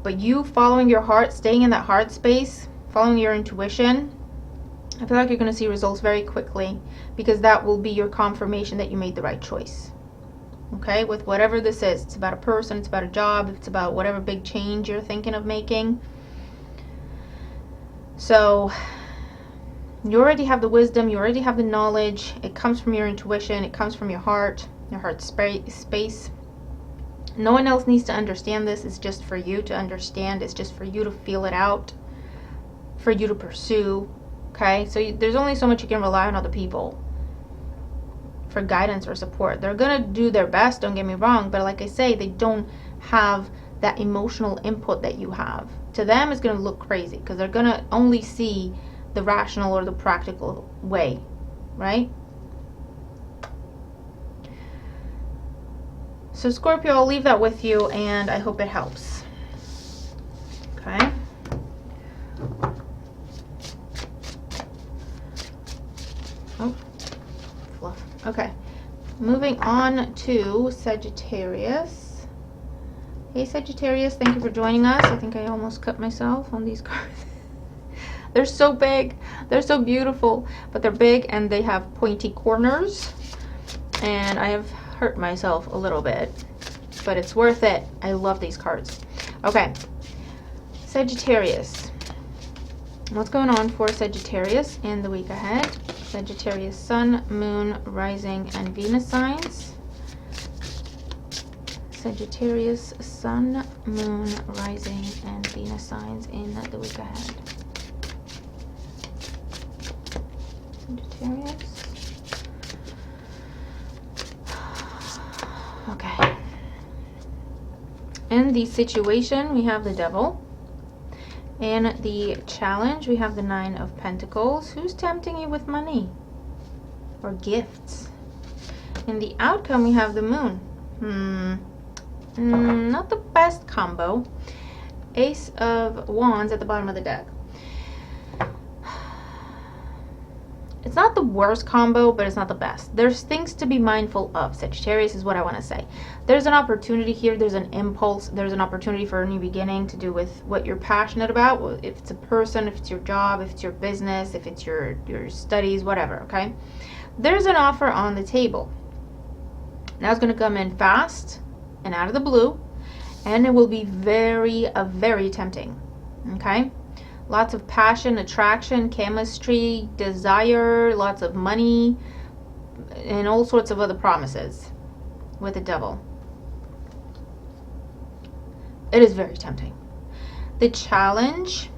but you following your heart, staying in that heart space, following your intuition, I feel like you're going to see results very quickly, because that will be your confirmation that you made the right choice. Okay, with whatever this is, it's about a person, it's about a job, it's about whatever big change you're thinking of making. So you already have the wisdom, you already have the knowledge. It comes from your intuition, it comes from your heart space. No one else needs to understand this. It's just for you to understand. It's just for you to feel it out, for you to pursue. Okay, so there's only so much you can rely on other people for guidance or support. They're gonna do their best, don't get me wrong, but like I say, they don't have that emotional input that you have. To them, it's gonna look crazy because they're gonna only see the rational or the practical way, right? So Scorpio, I'll leave that with you, and I hope it helps. Okay. Oh, fluff. Okay. Moving on to Sagittarius. Hey Sagittarius, thank you for joining us. I think I almost cut myself on these cards. They're so big. They're so beautiful, but they're big and they have pointy corners. And I have hurt myself a little bit, but it's worth it. I love these cards. Okay, Sagittarius. What's going on for Sagittarius in the week ahead? Sagittarius Sun, Moon, Rising, and Venus signs. Sagittarius Sun, Moon, Rising, and Venus signs in the week ahead. Sagittarius. Okay. In the situation, we have the Devil. In the challenge, we have the Nine of Pentacles. Who's tempting you with money or gifts? In the outcome, we have the Moon. Not the best combo. Ace of Wands at the bottom of the deck. It's not the worst combo, but it's not the best. There's things to be mindful of, Sagittarius, is what I want to say. There's an opportunity here. There's an impulse. There's an opportunity for a new beginning to do with what you're passionate about. If it's a person, if it's your job, if it's your business, if it's your studies, whatever, okay? There's an offer on the table. Now it's going to come in fast and out of the blue, and it will be very tempting, okay? Lots of passion, attraction, chemistry, desire, lots of money, and all sorts of other promises with the Devil. It is very tempting. The challenge,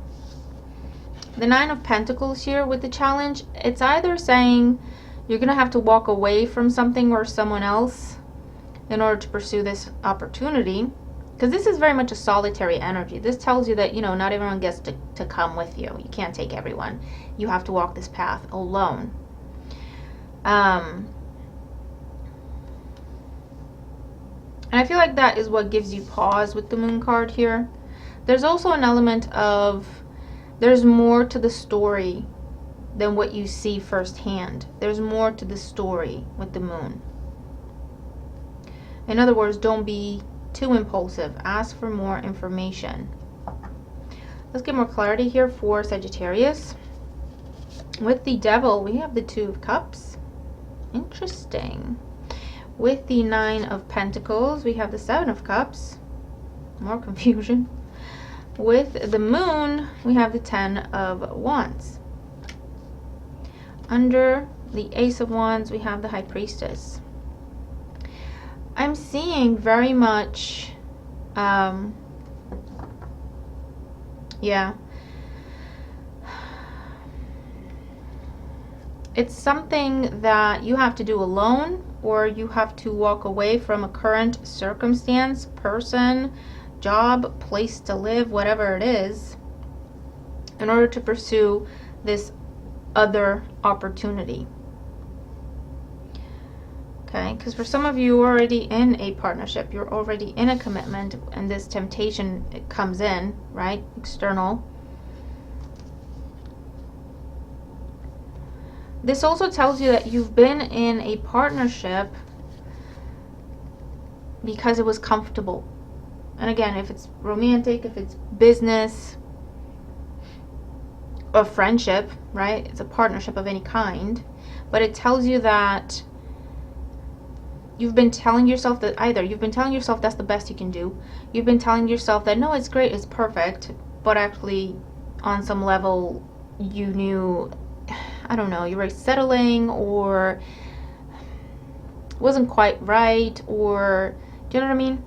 the Nine of Pentacles here with the challenge, it's either saying you're going to have to walk away from something or someone else in order to pursue this opportunity. Because this is very much a solitary energy. This tells you that, not everyone gets to come with you. You can't take everyone. You have to walk this path alone. And I feel like that is what gives you pause with the Moon card here. There's also an element of there's more to the story than what you see firsthand. There's more to the story with the Moon. In other words, don't be too impulsive. Ask for more information. Let's get more clarity here for Sagittarius. With the Devil, we have the Two of Cups. Interesting. With the Nine of Pentacles, we have the Seven of Cups. More confusion. With the Moon, we have the Ten of Wands. Under the Ace of Wands, we have the High Priestess. I'm seeing very much, it's something that you have to do alone, or you have to walk away from a current circumstance, person, job, place to live, whatever it is, in order to pursue this other opportunity. Okay, because for some of you, you're already in a partnership, you're already in a commitment, and this temptation, it comes in, right? External. This also tells you that you've been in a partnership because it was comfortable. And again, if it's romantic, if it's business, or friendship, right? It's a partnership of any kind. But it tells you that you've been telling yourself that you've been telling yourself that's the best you can do. You've been telling yourself that, no, it's great, it's perfect. But actually, on some level, you knew, I don't know, you were settling, or wasn't quite right, or, do you know what I mean?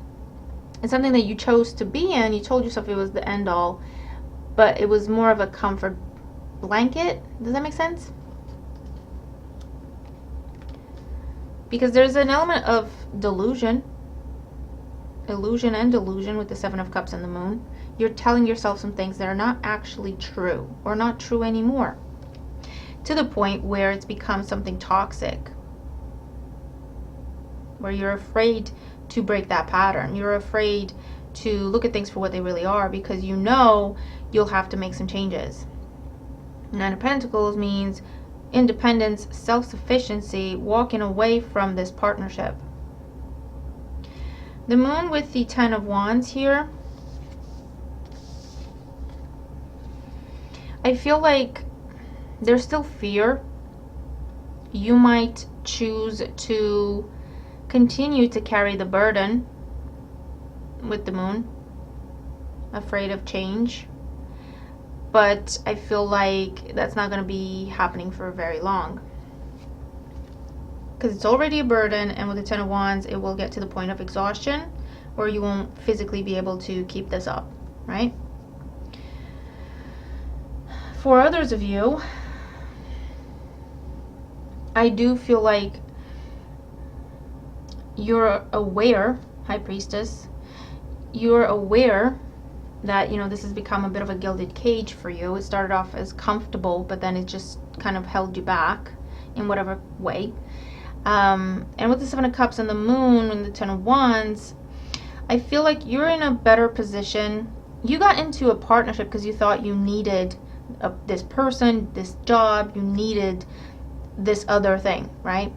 It's something that you chose to be in. You told yourself it was the end all, but it was more of a comfort blanket. Does that make sense? Because there's an element of illusion and delusion with the Seven of Cups and the Moon. You're telling yourself some things that are not actually true, or not true anymore, to the point where it's become something toxic, where you're afraid to break that pattern. You're afraid to look at things for what they really are, because you know you'll have to make some changes. Nine of Pentacles means independence, self-sufficiency, walking away from this partnership. The moon with the 10 of Wands here, I feel like there's still fear. You might choose to continue to carry the burden with the moon, afraid of change. But I feel like that's not going to be happening for very long. Because it's already a burden, and with the 10 of Wands, it will get to the point of exhaustion where you won't physically be able to keep this up, right? For others of you, I do feel like you're aware, High Priestess, you're aware that, you know, this has become a bit of a gilded cage for you. It started off as comfortable, but then it just kind of held you back in whatever way. And with the 7 of Cups and the moon and the 10 of Wands, I feel like you're in a better position. You got into a partnership because you thought you needed this person, this job, you needed this other thing, right?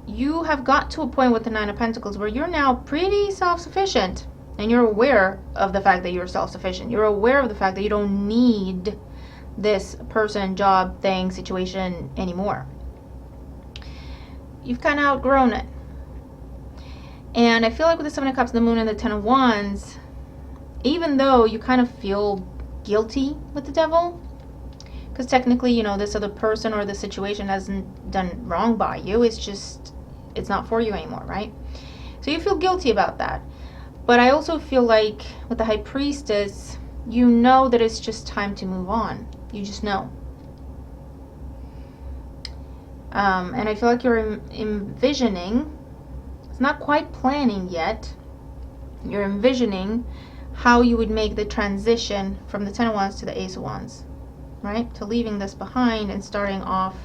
You have got to a point with the 9 of Pentacles where you're now pretty self-sufficient, and you're aware of the fact that you're self-sufficient. You're aware of the fact that you don't need this person, job, thing, situation anymore. You've kind of outgrown it. And I feel like with the 7 of Cups, the moon, and the 10 of Wands, even though you kind of feel guilty with the Devil, because technically, you know, this other person or the situation hasn't done wrong by you, it's just, it's not for you anymore, right? So you feel guilty about that. But I also feel like with the High Priestess, you know that it's just time to move on. You just know. And I feel like you're envisioning, it's not quite planning yet, you're envisioning how you would make the transition from the 10 of Wands to the Ace of Wands, right? To leaving this behind and starting off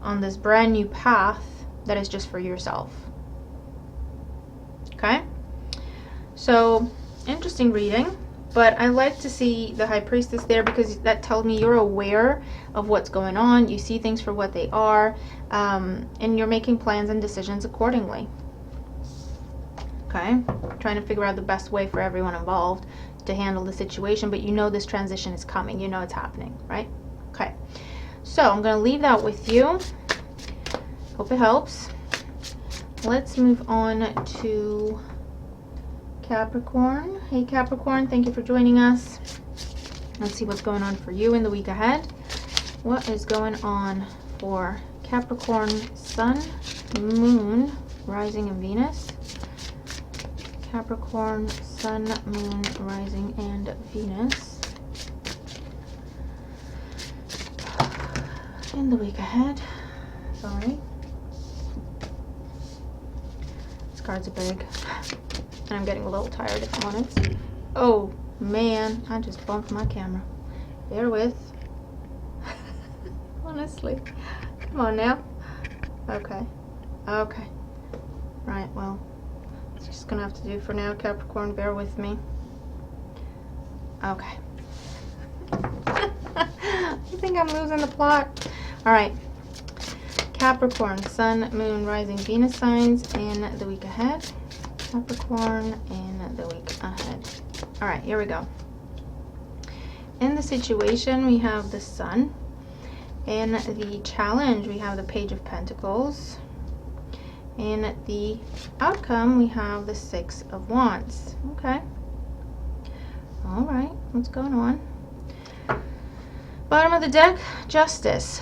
on this brand new path that is just for yourself. Okay? So, interesting reading. But I like to see the High Priestess there because that tells me you're aware of what's going on. You see things for what they are. And you're making plans and decisions accordingly. Okay? Trying to figure out the best way for everyone involved to handle the situation. But you know this transition is coming. You know it's happening. Right? Okay. So, I'm going to leave that with you. Hope it helps. Let's move on to Capricorn. Hey Capricorn, thank you for joining us. Let's see what's going on for you in the week ahead. What is going on for Capricorn, Sun, Moon, Rising, and Venus? Capricorn, Sun, Moon, Rising, and Venus in the week ahead. Sorry. These cards are big. And I'm getting a little tired, if I'm honest. Oh, man. I just bumped my camera. Bear with. Honestly. Come on now. Okay. Okay. Right, well. It's just going to have to do for now, Capricorn. Bear with me. Okay. You think I'm losing the plot? Alright. Capricorn, Sun, Moon, Rising, Venus signs in the week ahead. Capricorn in the week ahead. All right, here we go. In the situation, we have the Sun. In the challenge, we have the Page of Pentacles. In the outcome, we have the 6 of Wands. Okay. All right, what's going on? Bottom of the deck, Justice.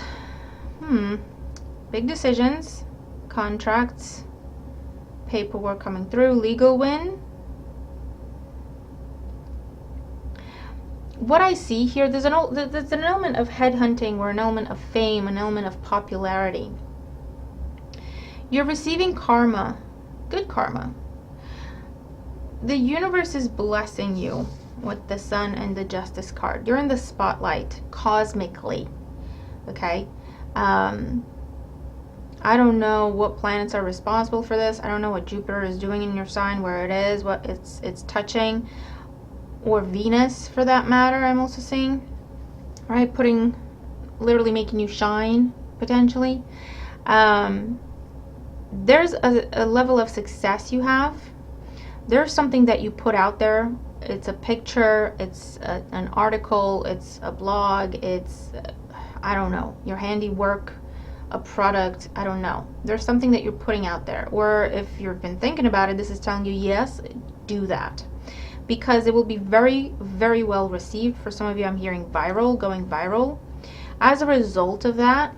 Big decisions, contracts, paperwork coming through, legal win. What I see here, there's an element of headhunting, or an element of fame, an element of popularity. You're receiving karma, good karma. The universe is blessing you with the Sun and the Justice card. You're in the spotlight cosmically. Okay. I don't know what planets are responsible for this. I don't know what Jupiter is doing in your sign, where it is, what it's touching, or Venus for that matter. I'm also seeing, right, literally making you shine potentially. There's a level of success you have there's something that you put out there. It's a picture, it's an article, it's a blog, it's, I don't know, your handiwork, a product, I don't know. There's something that you're putting out there. Or if you've been thinking about it, this is telling you, yes, do that. Because it will be very, very well received. For some of you, I'm hearing viral, going viral. As a result of that,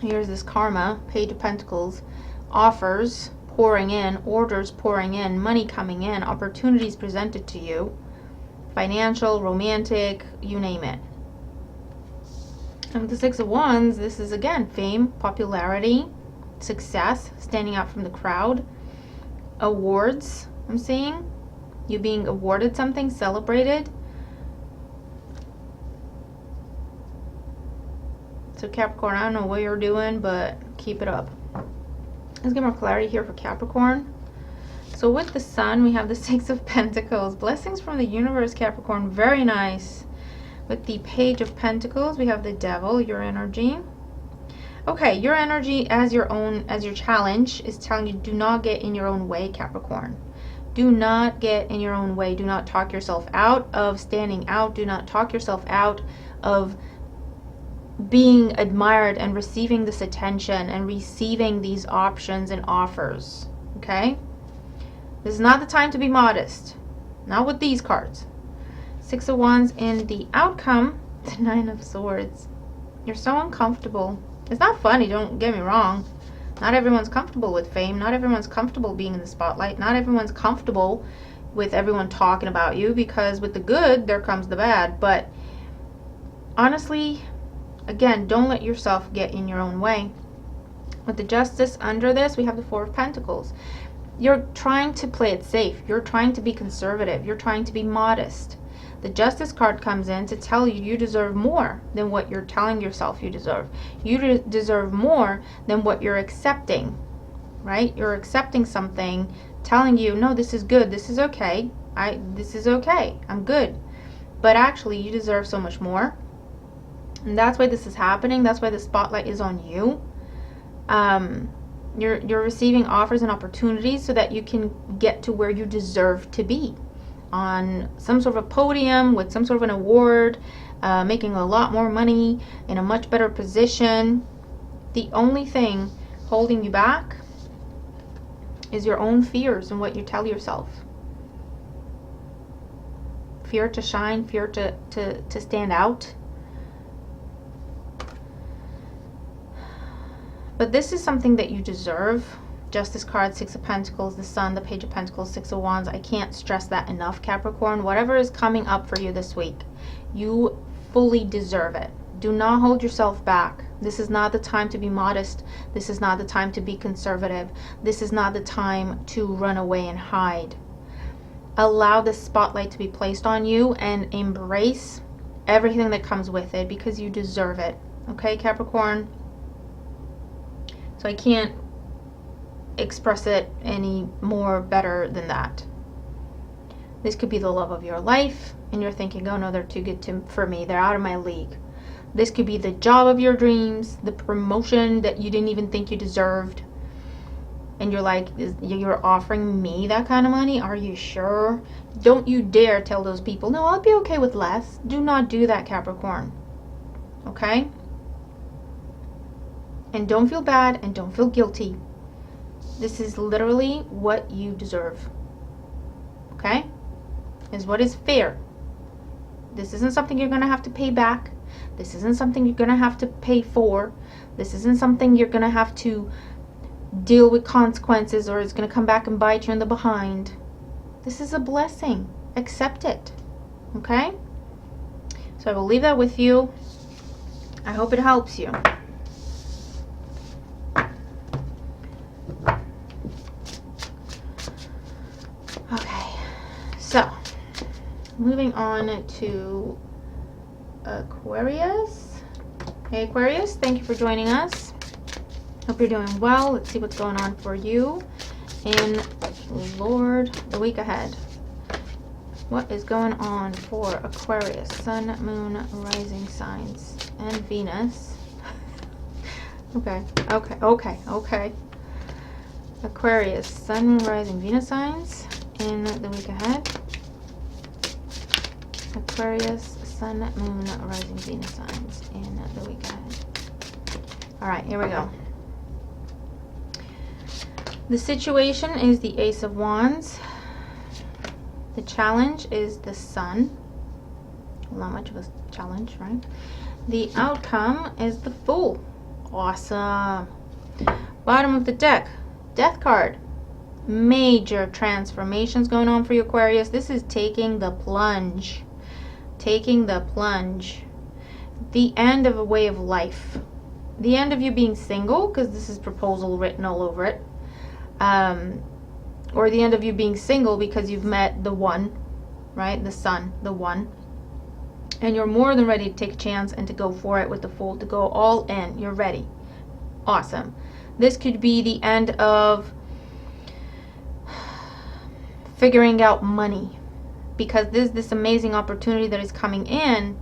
here's this karma, Page of Pentacles, offers pouring in, orders pouring in, money coming in, opportunities presented to you, financial, romantic, you name it. And with the Six of Wands, this is again fame, popularity, success, standing out from the crowd, awards. I'm seeing you being awarded something, celebrated. So Capricorn, I don't know what you're doing, but keep it up. Let's get more clarity here for Capricorn. So with the Sun, we have the Six of Pentacles. Blessings from the universe, Capricorn. Very nice. With the Page of Pentacles, we have the Devil, your energy. Okay, your energy as your challenge is telling you, do not get in your own way, Capricorn. Do not get in your own way. Do not talk yourself out of standing out. Do not talk yourself out of being admired and receiving this attention and receiving these options and offers. Okay? This is not the time to be modest. Not with these cards. Six of Wands in the outcome, the Nine of Swords. You're so uncomfortable. It's not funny, don't get me wrong. Not everyone's comfortable with fame. Not everyone's comfortable being in the spotlight. Not everyone's comfortable with everyone talking about you, because with the good, there comes the bad. But honestly, again, don't let yourself get in your own way. With the Justice under this, we have the Four of Pentacles. You're trying to play it safe. You're trying to be conservative. You're trying to be modest. The Justice card comes in to tell you you deserve more than what you're telling yourself you deserve. You deserve more than what you're accepting, right? You're accepting something, telling you, no, this is good, this is okay, this is okay, I'm good. But actually, you deserve so much more. And that's why this is happening. That's why the spotlight is on you. You're receiving offers and opportunities so that you can get to where you deserve to be. On some sort of a podium with some sort of an award, making a lot more money, in a much better position. The only thing holding you back is your own fears and what you tell yourself. Fear to shine, fear to stand out. But this is something that you deserve. Justice card, Six of Pentacles, the Sun, the Page of Pentacles, Six of Wands. I can't stress that enough, Capricorn. Whatever is coming up for you this week, you fully deserve it. Do not hold yourself back. This is not the time to be modest. This is not the time to be conservative. This is not the time to run away and hide. Allow the spotlight to be placed on you and embrace everything that comes with it, because you deserve it. Okay, Capricorn? So I can't express it any more better than that. This could be the love of your life, and you're thinking, oh no, they're too good for me, they're out of my league. This could be the job of your dreams, the promotion that you didn't even think you deserved, and you're like, you're offering me that kind of money? Are you sure? Don't you dare tell those people, no, I'll be okay with less. Do not do that, Capricorn. Okay? And don't feel bad and don't feel guilty. This is literally what you deserve. Okay? Is what is fair. This isn't something you're going to have to pay back. This isn't something you're going to have to pay for. This isn't something you're going to have to deal with consequences, or it's going to come back and bite you in the behind. This is a blessing. Accept it. Okay? So I will leave that with you. I hope it helps you. So, moving on to Aquarius. Hey Aquarius, thank you for joining us. Hope you're doing well. Let's see what's going on for you in Lord the week ahead. What is going on for Aquarius? Sun, Moon, rising signs, and Venus. Okay. Aquarius, Sun, Moon, Rising, Venus signs in the week ahead. Aquarius, Sun, Moon, Rising, Venus signs in the week ahead. All right, here we go. The situation is the Ace of Wands. The challenge is the Sun. Not much of a challenge, right? The outcome is the Fool. Awesome. Bottom of the deck, Death card. Major transformations going on for you, Aquarius. This is taking the plunge. Taking the plunge. The end of a way of life. The end of you being single, because this is proposal written all over it. Or the end of you being single because you've met the one, right? The Sun, the one. And you're more than ready to take a chance and to go for it with the Fool, to go all in. You're ready. Awesome. This could be the end of figuring out money, because there's this amazing opportunity that is coming in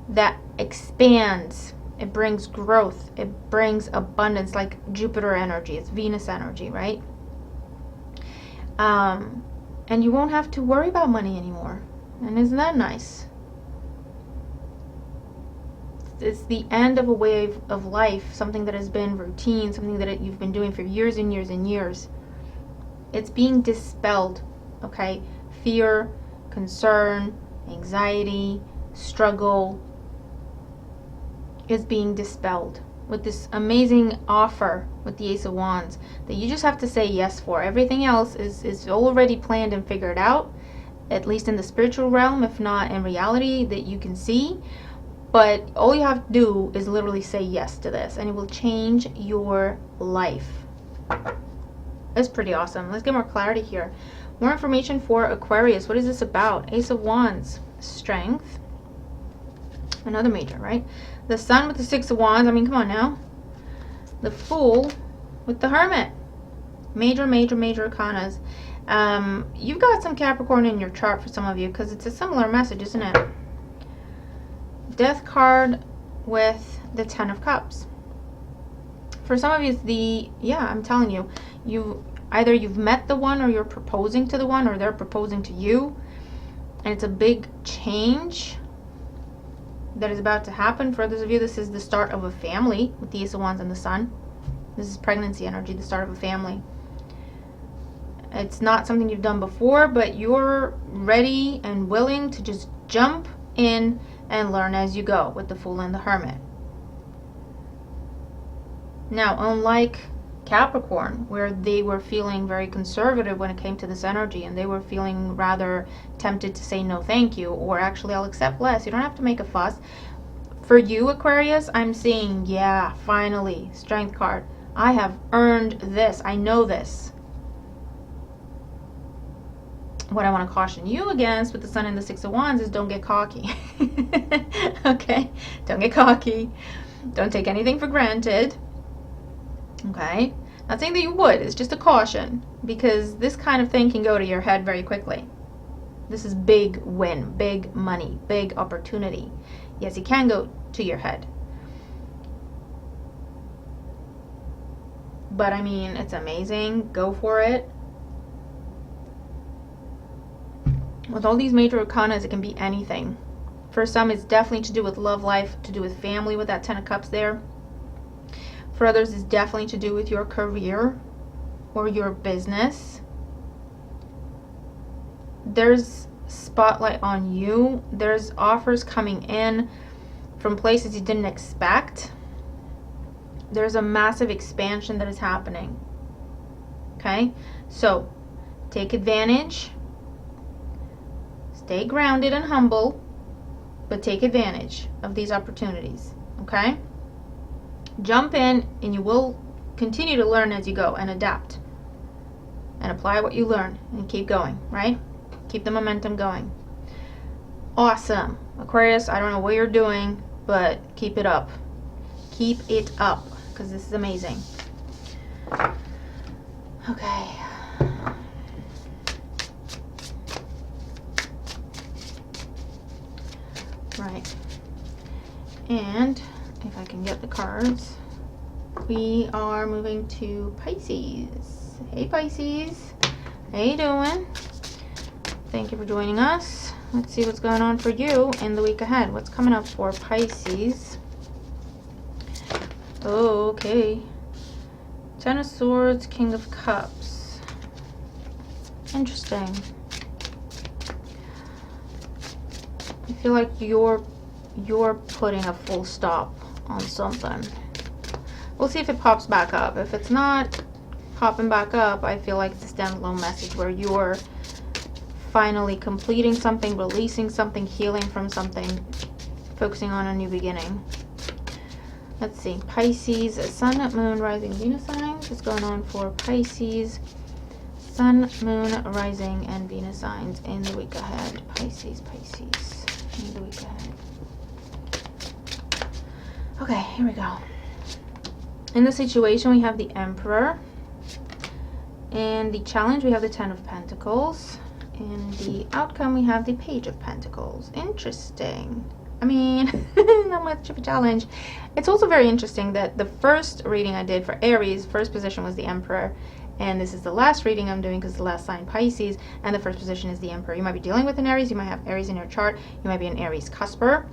that expands. It brings growth. It brings abundance, like Jupiter energy. It's Venus energy, right? And you won't have to worry about money anymore. And isn't that nice? It's the end of a wave of life, something that has been routine, something that you've been doing for years and years and years. It's being dispelled, okay? Fear, concern, anxiety, struggle is being dispelled with this amazing offer with the Ace of Wands that you just have to say yes for. Everything else is already planned and figured out, at least in the spiritual realm, if not in reality that you can see. But all you have to do is literally say yes to this, and it will change your life. That's pretty awesome. Let's get more clarity here. More information for Aquarius. What is this about? Ace of Wands. Strength. Another major, right? The Sun with the Six of Wands. I mean, come on now. The Fool with the Hermit. Major, major, major arcanas. You've got some Capricorn in your chart for some of you, because it's a similar message, isn't it? Death card with the Ten of Cups. For some of you, I'm telling you, either you've met the one, or you're proposing to the one, or they're proposing to you, and it's a big change that is about to happen. For others of you, this is the start of a family with the Ace of Wands and the Sun. This is pregnancy energy, the start of a family. It's not something you've done before, but you're ready and willing to just jump in and learn as you go with the Fool and the Hermit. Now, unlike Capricorn, where they were feeling very conservative when it came to this energy, and they were feeling rather tempted to say no thank you, or actually I'll accept less. You don't have to make a fuss. For you, Aquarius, I'm seeing, yeah, finally, Strength card. I have earned this. I know this. What I want to caution you against with the Sun and the Six of Wands is don't get cocky. Okay? Don't get cocky. Don't take anything for granted. Okay? Not saying that you would. It's just a caution, because this kind of thing can go to your head very quickly. This is big win, big money, big opportunity. Yes, it can go to your head. But I mean, it's amazing. Go for it. With all these major arcanas, it can be anything. For some, it's definitely to do with love life, to do with family with that Ten of Cups there. For others, it's definitely to do with your career or your business. There's spotlight on you. There's offers coming in from places you didn't expect. There's a massive expansion that is happening. Okay? So, take advantage. Stay grounded and humble, but take advantage of these opportunities, okay? Jump in, and you will continue to learn as you go and adapt and apply what you learn and keep going, right? Keep the momentum going. Awesome. Aquarius, I don't know what you're doing, but keep it up. Keep it up, because this is amazing. Okay. Right, and if I can get the cards, we are moving to Pisces. Hey, Pisces. How you doing? Thank you for joining us. Let's see what's going on for you in the week ahead. What's coming up for Pisces? Oh, okay. Ten of Swords, King of Cups. Interesting. I feel like you're putting a full stop on something. We'll see if it pops back up. If it's not popping back up, I feel like it's a standalone message where you're finally completing something, releasing something, healing from something, focusing on a new beginning. Let's see. Pisces, Sun, Moon, Rising, Venus signs. What's going on for Pisces? Sun, Moon, Rising, and Venus signs in the week ahead. Pisces, in the week ahead. Okay, here we go. In the situation, we have the Emperor. In the challenge, we have the Ten of Pentacles. In the outcome, we have the Page of Pentacles. Interesting. I mean, not much of a challenge. It's also very interesting that the first reading I did for Aries, first position was the Emperor. And this is the last reading I'm doing because the last sign Pisces, and the first position is the Emperor. You might be dealing with an Aries. You might have Aries in your chart. You might be an Aries cusper,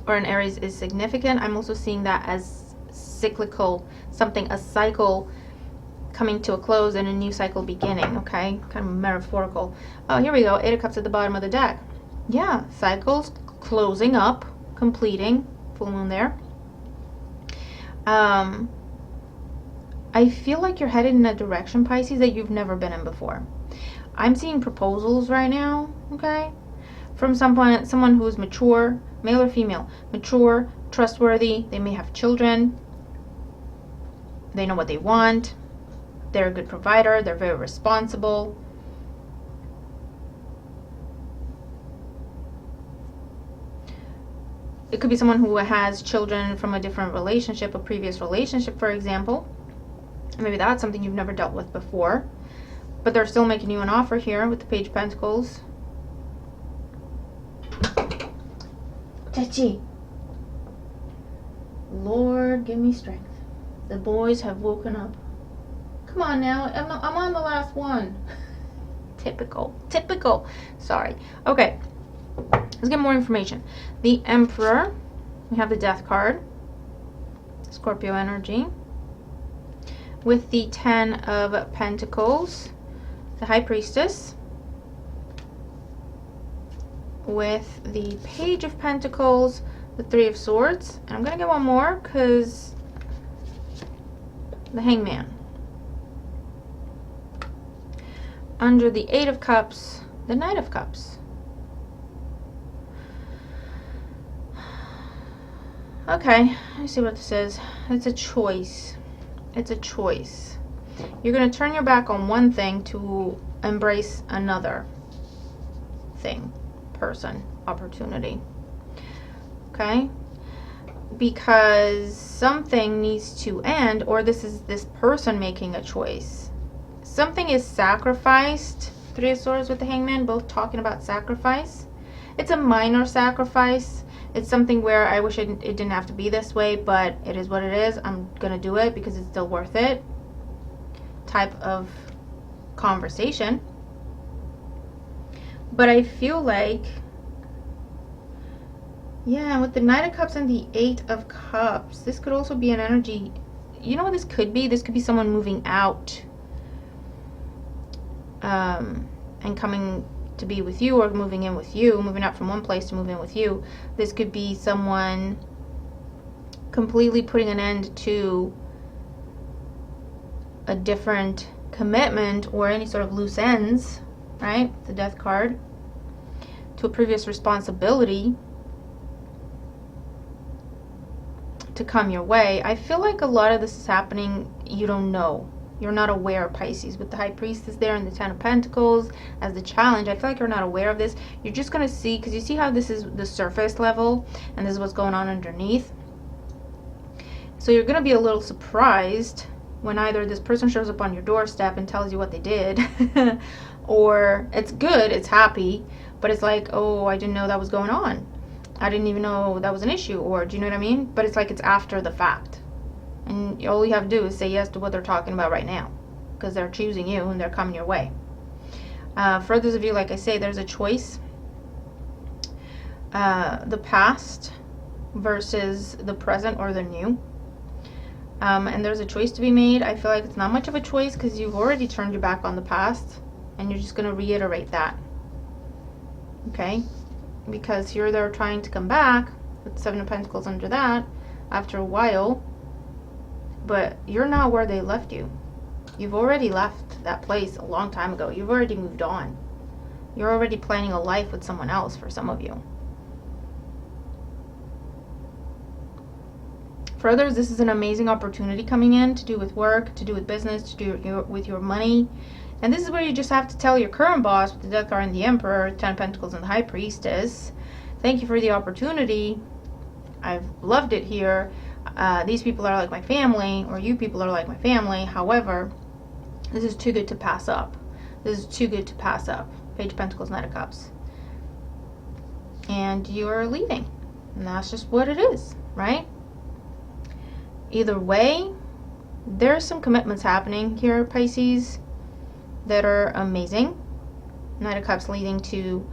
or an Aries is significant. I'm also seeing that as cyclical, something, a cycle coming to a close and a new cycle beginning, okay? Kind of metaphorical. Oh, here we go. Eight of Cups at the bottom of the deck. Yeah, cycles closing up, completing. Full moon there. I feel like you're headed in a direction, Pisces, that you've never been in before. I'm seeing proposals right now, okay? From someone who's mature, male or female, mature, trustworthy. They may have children. They know what they want. They're a good provider. They're very responsible. It could be someone who has children from a different relationship, a previous relationship, for example. Maybe that's something you've never dealt with before. But they're still making you an offer here with the Page of Pentacles. Chachi. Lord, give me strength. The boys have woken up. Come on now. I'm on the last one. Typical. Sorry. Okay. Let's get more information. The Emperor. We have the Death card. Scorpio energy. With the Ten of Pentacles. The High Priestess. With the Page of Pentacles. The Three of Swords. And I'm going to get one more because the Hangman. Under the Eight of Cups, the Knight of Cups. Okay, let me see what this is. It's a choice. It's a choice. You're going to turn your back on one thing to embrace another thing, person, opportunity. Okay? Because something needs to end, or this is this person making a choice. Something is sacrificed. Three of Swords with the Hangman, both talking about sacrifice. It's a minor sacrifice. It's something where I wish it didn't have to be this way, but it is what it is. I'm going to do it because it's still worth it. Type of conversation. But I feel like, yeah, with the Knight of Cups and the Eight of Cups, this could also be an energy. You know what this could be? This could be someone moving out and coming to be with you, or moving in with you, moving out from one place to move in with you. This could be someone completely putting an end to a different commitment or any sort of loose ends, right? The Death card. To a previous responsibility to come your way. I feel like a lot of this is happening, you don't know. You're not aware, Pisces, with the High Priestess there and the Ten of Pentacles as the challenge. I feel like you're not aware of this. You're just going to see, because you see how this is the surface level and this is what's going on underneath. So you're going to be a little surprised when either this person shows up on your doorstep and tells you what they did, or it's good, it's happy, but it's like, oh, I didn't know that was going on. I didn't even know that was an issue, or do you know what I mean? But it's like it's after the fact. And all you have to do is say yes to what they're talking about right now. because they're choosing you and they're coming your way. For those of you, like I say, there's a choice. The past versus the present or the new. And there's a choice to be made. I feel like it's not much of a choice because you've already turned your back on the past and you're just going to reiterate that. Okay? Because you're there trying to come back with 7 of Pentacles under that after a while, but you're not where they left you. You've already left that place a long time ago. You've already moved on. You're already planning a life with someone else for some of you. For others, this is an amazing opportunity coming in to do with work, to do with business, to do with your money. And this is where you just have to tell your current boss with the Death card and the Emperor, 10 of Pentacles and the High Priestess, thank you for the opportunity. I've loved it here. These people are like my family, or you people are like my family. However, this is too good to pass up. This is too good to pass up. Page of Pentacles, Knight of Cups. And you're leaving. And that's just what it is, right? Either way, there's some commitments happening here, Pisces, that are amazing. Knight of Cups leading to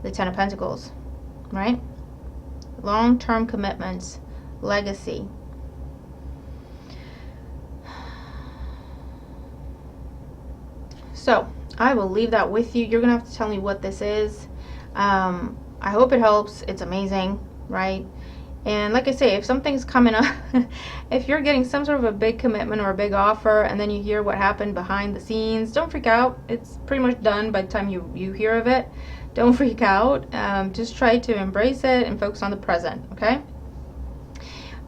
the 10 of Pentacles, right? Long-term commitments, legacy. So, I will leave that with you. You're going to have to tell me what this is. I hope it helps. It's amazing, right? And like I say, if something's coming up, if you're getting some sort of a big commitment or a big offer and then you hear what happened behind the scenes, don't freak out. It's pretty much done by the time you hear of it. Don't freak out. Just try to embrace it and focus on the present, okay?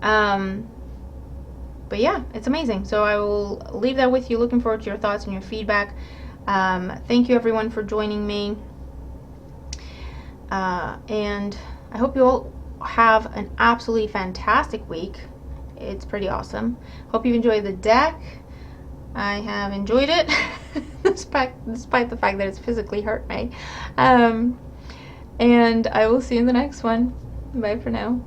But yeah, it's amazing. So I will leave that with you. Looking forward to your thoughts and your feedback. Thank you everyone for joining me. And I hope you all have an absolutely fantastic week. It's pretty awesome. Hope you enjoyed the deck. I have enjoyed it despite the fact that it's physically hurt me. And I will see you in the next one. Bye for now.